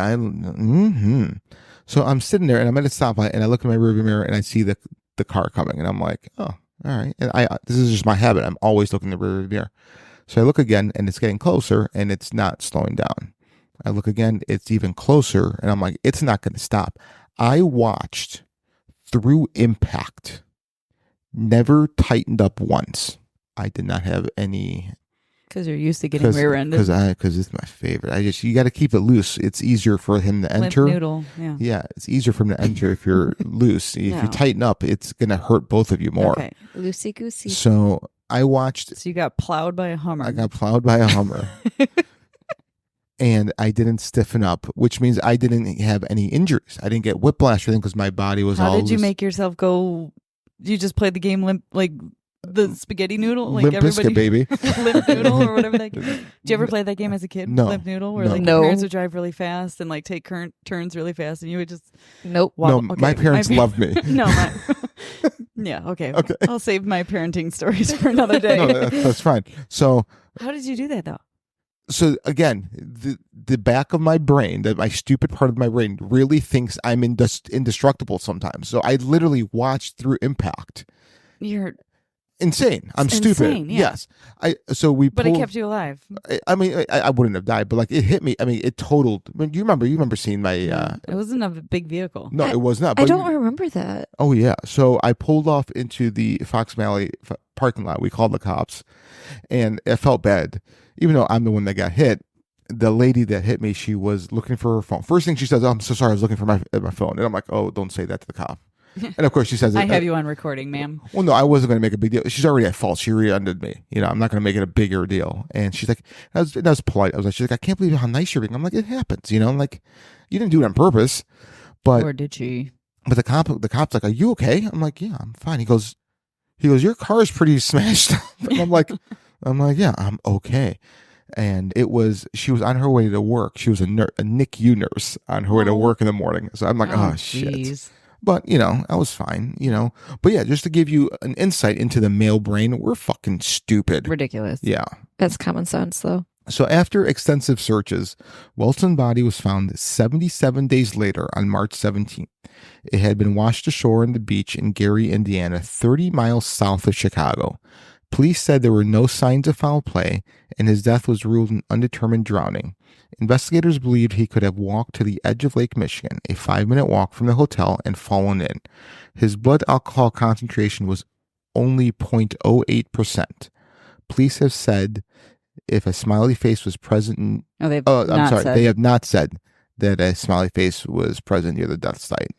So I'm sitting there and I'm at a stoplight and I look in my rearview mirror and I see the car coming and I'm like, oh, all right. And this is just my habit. I'm always looking in the rearview mirror. So I look again and it's getting closer and it's not slowing down. I look again, it's even closer and I'm like, it's not going to stop. I watched through impact, never tightened up once. I did not have any. Because you're used to getting rear-ended. Because it's my favorite. You got to keep it loose. It's easier for him to enter. Limp noodle, yeah. Yeah, it's easier for him to enter if you're loose. If you tighten up, it's going to hurt both of you more. Okay. Loosey-goosey. So I watched. So you got plowed by a Hummer. I got plowed by a Hummer. And I didn't stiffen up, which means I didn't have any injuries. I didn't get whiplash or anything because my body was all How did you loose. make yourself go? You just played the game limp, like the spaghetti noodle? Like Limp Biscuit, baby. Limp noodle or whatever that game. Did you ever play that game as a kid? No. Limp noodle? Where No. like No. your parents would drive really fast and like take turns really fast and you would just. Nope. No, my parents loved me. No, yeah, okay. I'll save my parenting stories for another day. No, that's fine. So. How did you do that though? So again, the back of my brain, my stupid part of my brain, really thinks I'm indestructible sometimes. So I literally watched through impact. You're insane. I'm stupid. Insane, yeah. Yes. But it kept you alive. I wouldn't have died, but like it hit me. I mean, it totaled. I mean, you remember seeing my. It wasn't a big vehicle. No, it was not. I don't remember that. Oh yeah. So I pulled off into the Fox Valley parking lot. We called the cops, and it felt bad. Even though I'm the one that got hit, the lady that hit me, she was looking for her phone. First thing she says, oh, I'm so sorry, I was looking for my phone. And I'm like, oh, don't say that to the cop. And of course she says, I have you on recording, ma'am. Well, no, I wasn't going to make a big deal. She's already at fault. She rear-ended me. I'm not going to make it a bigger deal. And she's like, that was polite. She's like, I can't believe how nice you're being. I'm like, it happens. I'm like, you didn't do it on purpose. But or did she? But the cop's like, are you okay? I'm like, yeah, I'm fine. He goes, your car is pretty smashed up. And I'm like, yeah, I'm okay. And she was on her way to work. She was a NICU nurse on her way to work in the morning. So I'm like, oh shit. But, I was fine, But yeah, just to give you an insight into the male brain, we're fucking stupid. Ridiculous. Yeah. That's common sense, though. So after extensive searches, Welton's body was found 77 days later on March 17th. It had been washed ashore on the beach in Gary, Indiana, 30 miles south of Chicago. Police said there were no signs of foul play, and his death was ruled an undetermined drowning. Investigators believed he could have walked to the edge of Lake Michigan, a 5-minute walk from the hotel, and fallen in. His blood alcohol concentration was only 0.08%. Police have said if a smiley face was present... They have not said that a smiley face was present near the death site.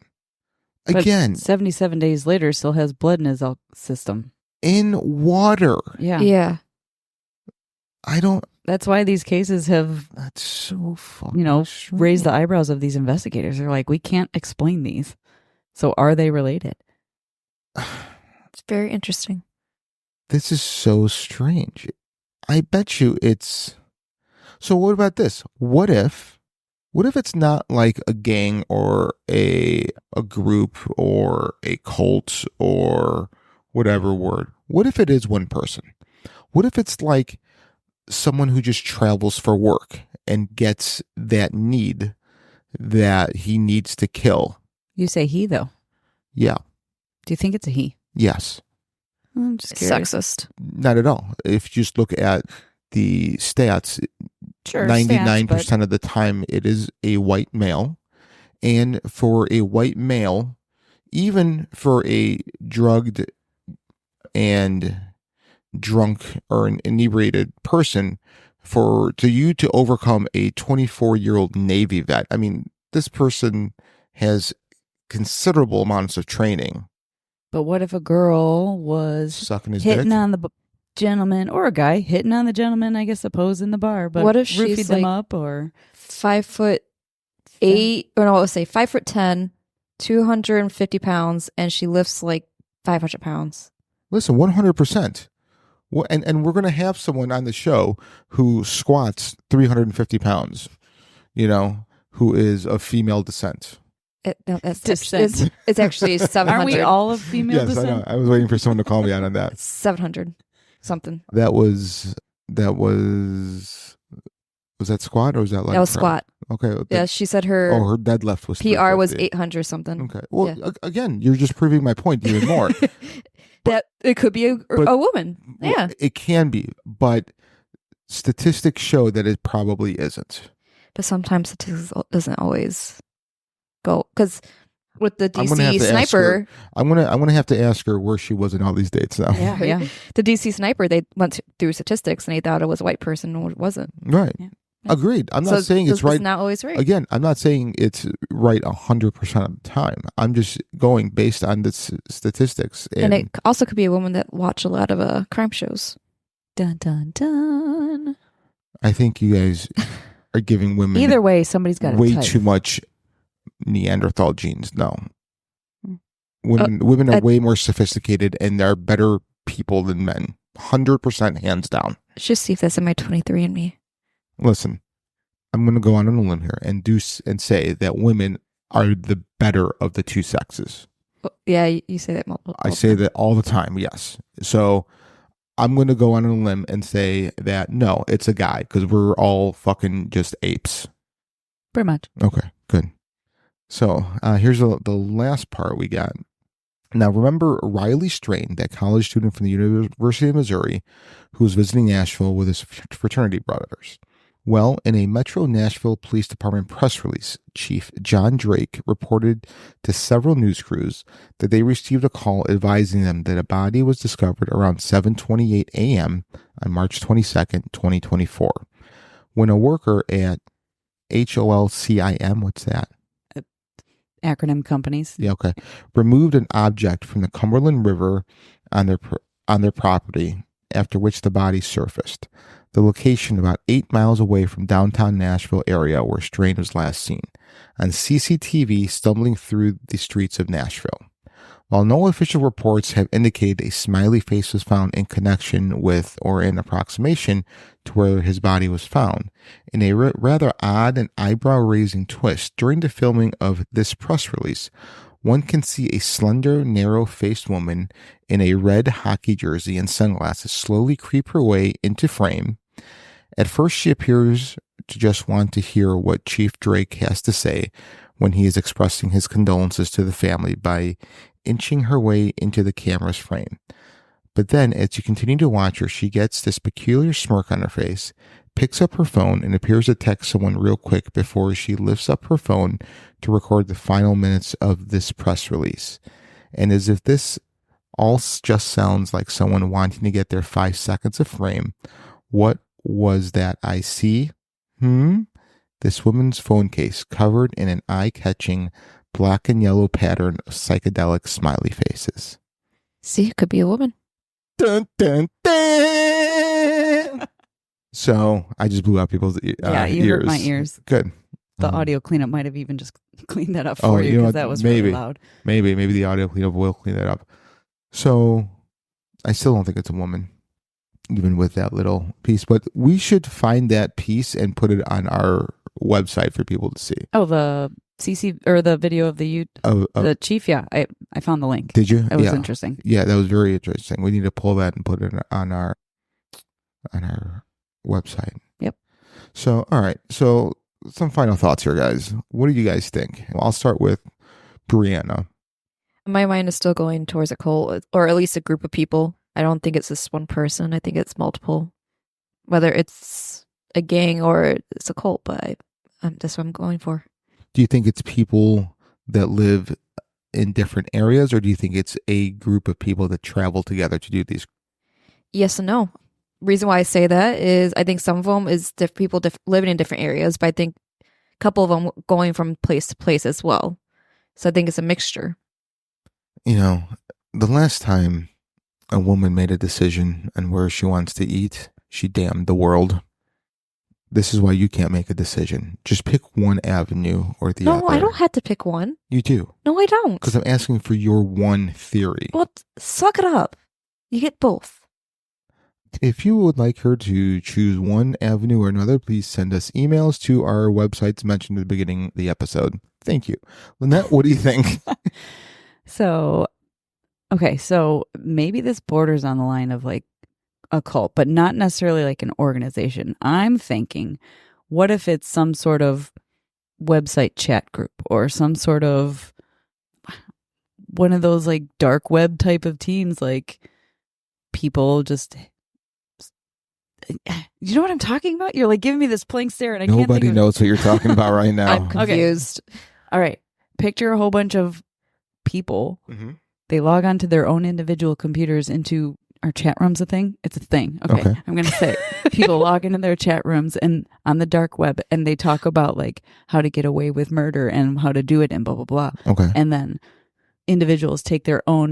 Again... But 77 days later, still has blood in his system. In water. Yeah. Yeah. I don't... That's why these cases have... That's so fucking strange. Raised the eyebrows of these investigators. They're like, we can't explain these. So are they related? It's very interesting. This is so strange. I bet you it's... So what about this? What if it's not like a gang or a group or a cult or whatever word? What if it is one person? What if it's like someone who just travels for work and gets that need that he needs to kill? You say he, though. Yeah. Do you think it's a he? Yes. I'm just curious. Sexist. Not at all. If you just look at the stats, Sure, 99% of the time it is a white male. And for a white male, even for a drugged and drunk or an inebriated person, to overcome a 24-year-old Navy vet, I mean, this person has considerable amounts of training. But what if a girl was sucking his hitting dick on the gentleman, or a guy hitting on the gentleman, I guess, suppose in the bar, but what if roofied she's them like up, or 5'8", or no, let's say 5'10", 250 pounds, and she lifts like 500 pounds. Listen, 100%. And we're going to have someone on the show who squats 350 pounds, who is of female descent. It's actually 700. Aren't we all of female descent? Yes, I know. I was waiting for someone to call me out on that. 700 something. Was that squat or was that like... That was squat. Okay. Yeah, she said her deadlift was... PR was 800 something. Okay. Well, again, you're just proving my point even more. That it could be a woman. Yeah. It can be, but statistics show that it probably isn't. But sometimes statistics doesn't always go, because with the DC sniper, I'm gonna have to ask her where she was in all these dates now. Yeah. The DC sniper, they went through statistics and they thought it was a white person and it wasn't. Right. Yeah. Agreed. I'm not saying it's right. Not always right. Again, I'm not saying it's right 100% of the time. I'm just going based on the statistics. And it also could be a woman that watched a lot of crime shows. Dun dun dun. I think you guys are giving women either way. Somebody's got way too much Neanderthal genes. No, women are way more sophisticated and they're better people than men. 100% hands down. Let's just see if that's in my 23andMe. Listen, I'm going to go on a limb here and say that women are the better of the two sexes. Well, yeah, you say that multiple times. I say that all the time, yes. So I'm going to go on a limb and say that, no, it's a guy, because we're all fucking just apes. Pretty much. Okay, good. So here's the last part we got. Now, remember Riley Strain, that college student from the University of Missouri who was visiting Nashville with his fraternity brothers? Well, in a Metro Nashville Police Department press release, Chief John Drake reported to several news crews that they received a call advising them that a body was discovered around 7:28 a.m. on March 22nd, 2024, when a worker at HOLCIM, what's that? Acronym companies. Yeah, okay. Removed an object from the Cumberland River on their property, after which the body surfaced. The location about 8 miles away from downtown Nashville area where Strain was last seen, on CCTV stumbling through the streets of Nashville. While no official reports have indicated a smiley face was found in connection with or in approximation to where his body was found, in a rather odd and eyebrow-raising twist, during the filming of this press release, one can see a slender, narrow-faced woman in a red hockey jersey and sunglasses slowly creep her way into frame. At first, she appears to just want to hear what Chief Drake has to say when he is expressing his condolences to the family by inching her way into the camera's frame. But then, as you continue to watch her, she gets this peculiar smirk on her face, picks up her phone, and appears to text someone real quick before she lifts up her phone to record the final minutes of this press release. And as if this just sounds like someone wanting to get their 5 seconds of fame. What was that I see? This woman's phone case covered in an eye-catching black and yellow pattern of psychedelic smiley faces. See, it could be a woman. Dun, dun, dun. So I just blew out people's ears. Hurt my ears. Good. The audio cleanup might have even just cleaned that up for you because that was really loud. Maybe the audio cleanup will clean that up. So I still don't think it's a woman, even with that little piece. But we should find that piece and put it on our website for people to see. Oh, the CC or the video of the the chief. Yeah, I found the link. Did you? It was interesting. Yeah, that was very interesting. We need to pull that and put it on our website. Yep. So, all right. So, some final thoughts here, guys. What do you guys think? Well, I'll start with Brianna. My mind is still going towards a cult, or at least a group of people. I don't think it's just one person. I think it's multiple, whether it's a gang or it's a cult. But that's what I'm going for. Do you think it's people that live in different areas, or do you think it's a group of people that travel together to do these? Yes and no. Reason why I say that is I think some of them is people living in different areas, but I think a couple of them going from place to place as well. So I think it's a mixture. You know, the last time a woman made a decision on where she wants to eat, she damned the world. This is why you can't make a decision. Just pick one avenue or the other. No, I don't have to pick one. You do. No, I don't. Because I'm asking for your one theory. Well, suck it up. You get both. If you would like her to choose one avenue or another, please send us emails to our websites mentioned at the beginning of the episode. Thank you. Lynette, what do you think? So maybe this borders on the line of like a cult, but not necessarily like an organization. I'm thinking, what if it's some sort of website chat group or some sort of one of those like dark web type of teams, like people just... You know what I'm talking about? You're like giving me this blank stare, and I can't think Nobody knows what you're talking about right now. I'm confused. Okay. All right. Picture a whole bunch of people. Mm-hmm. They log onto their own individual computers into our chat rooms. A thing? It's a thing. Okay. I'm going to say people log into their chat rooms and on the dark web, and they talk about like how to get away with murder and how to do it and blah, blah, blah. Okay. And then individuals take their own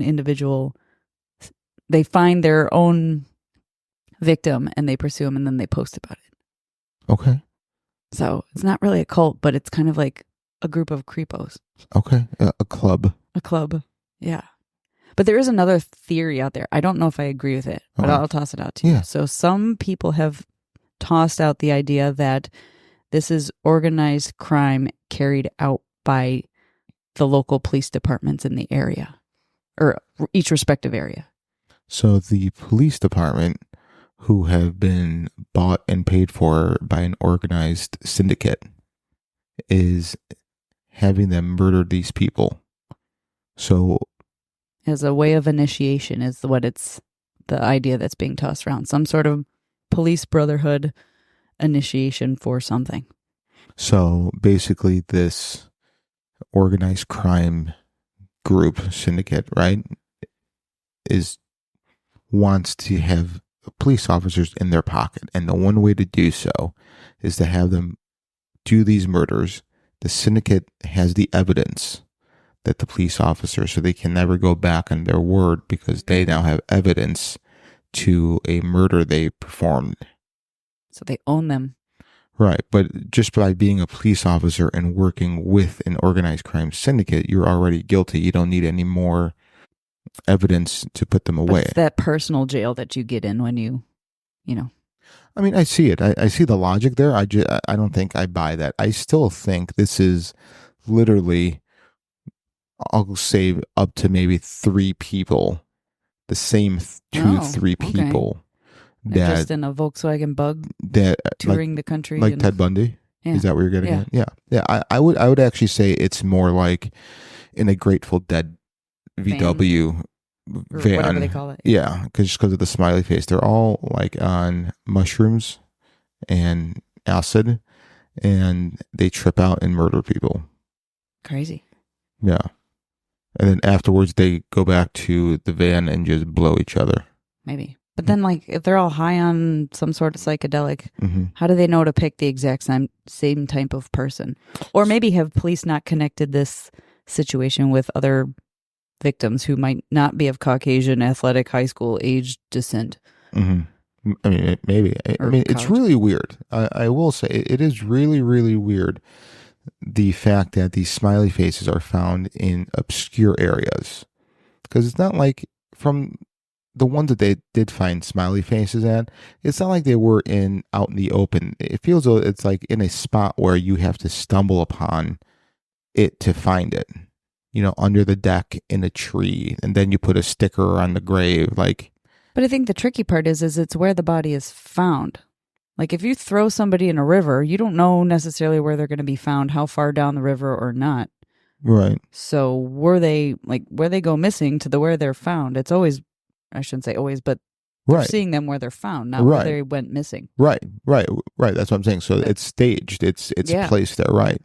they find their own victim and they pursue them and then they post about it. Okay. So it's not really a cult, but it's kind of like a group of creepos. Okay. A club. A club. Yeah. But there is another theory out there. I don't know if I agree with it, but I'll toss it out to you. Yeah. So some people have tossed out the idea that this is organized crime carried out by the local police departments in the area or each respective area. So the police department, who have been bought and paid for by an organized syndicate, is having them murder these people. So as a way of initiation is what it's the idea that's being tossed around. Some sort of police brotherhood initiation for something. So basically this organized crime group syndicate, right, wants to have police officers in their pocket. And the one way to do so is to have them do these murders. The syndicate has the evidence that the police officers, so they can never go back on their word because they now have evidence to a murder they performed. So they own them. Right. But just by being a police officer and working with an organized crime syndicate, you're already guilty. You don't need any more evidence to put them away. But it's that personal jail that you get in when you know. I mean, I see it. I see the logic there. I don't think I buy that. I still think this is literally, I'll say up to maybe 3 people, the same 2-3 people that just in a Volkswagen Bug that touring the country, like Ted Bundy. Yeah. Is that what you're getting at? Yeah. I would actually say it's more like in a Grateful Dead VW van, whatever they call it. Yeah, because of the smiley face, they're all like on mushrooms and acid, and they trip out and murder people. Crazy. Yeah. And then afterwards, they go back to the van and just blow each other. Maybe. But then, like, if they're all high on some sort of psychedelic, how do they know to pick the exact same type of person? Or maybe have police not connected this situation with other victims who might not be of Caucasian, athletic, high school age descent? I mean, maybe. I mean, it's really weird. I will say it is really, really weird. The fact that these smiley faces are found in obscure areas, because it's not like from the ones that they did find smiley faces at, it's not like they were out in the open. It feels like it's like in a spot where you have to stumble upon it to find it. You know, under the deck in a tree, and then you put a sticker on the grave, like. But I think the tricky part is it's where the body is found. Like if you throw somebody in a river, you don't know necessarily where they're going to be found, how far down the river or not. Right. So where they go missing to where they're found, it's always, I shouldn't say always, but you're seeing them where they're found, not where they went missing. Right. That's what I'm saying. So it's staged. It's placed there. Right.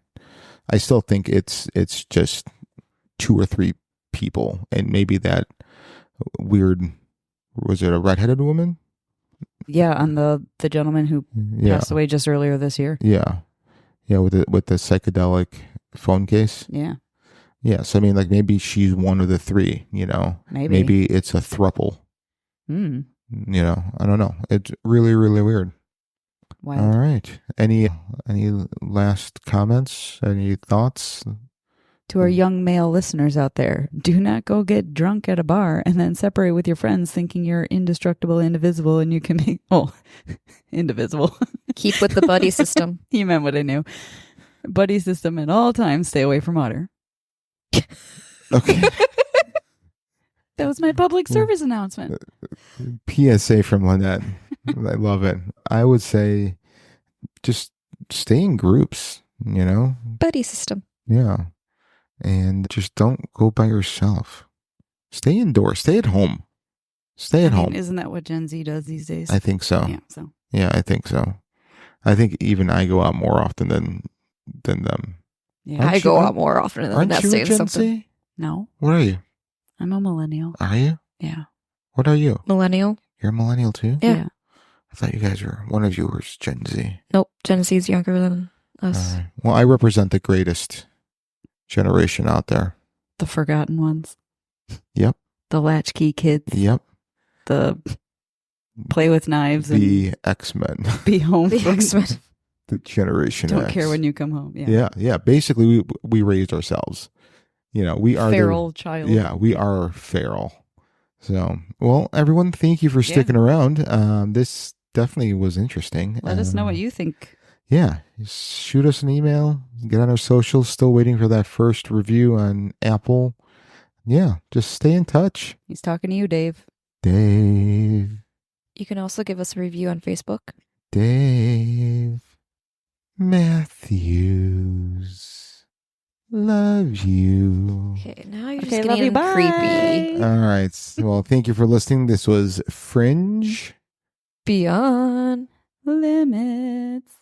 I still think it's just 2 or 3 people, and maybe that weird. Was it a redheaded woman? Yeah, on the gentleman who passed away just earlier this year. Yeah, with the psychedelic phone case. Yeah. So I mean, like maybe she's one of the 3. You know, maybe it's a throuple. You know, I don't know. It's really, really weird. Wow. All right. Any last comments? Any thoughts? To our young male listeners out there, do not go get drunk at a bar and then separate with your friends thinking you're indestructible, indivisible, and you can make... Oh, indivisible. Keep with the buddy system. You meant what I knew. Buddy system at all times. Stay away from water. Okay. That was my public service announcement. PSA from Lynette. I love it. I would say just stay in groups, you know? Buddy system. Yeah. And just don't go by yourself. Stay indoors. Stay at home. Stay at home. Isn't that what Gen Z does these days? I think so. Yeah, I think so. I think even I go out more often than them. Yeah, I go out more often than that. Aren't you a Gen Z? No. What are you? I'm a millennial. Are you? Yeah. What are you? Millennial. You're a millennial too? Yeah. I thought you guys were, one of you was Gen Z. Nope. Gen Z is younger than us. Well, I represent the greatest generation out there. The forgotten ones. Yep. The latchkey kids. Yep. The play with knives. The X-Men. Be home. The X-Men. The Generation Don't X. care when you come home. Yeah. Yeah. Basically, we raised ourselves. You know, we are feral child. Yeah, we are feral. So, well, everyone, thank you for sticking around. This definitely was interesting. Let us know what you think. Yeah, shoot us an email. Get on our socials. Still waiting for that first review on Apple. Yeah, just stay in touch. He's talking to you, Dave. Dave. You can also give us a review on Facebook. Dave Matthews. Love you. Okay, now you're just getting creepy. All right. Well, thank you for listening. This was Fringe Beyond Limits.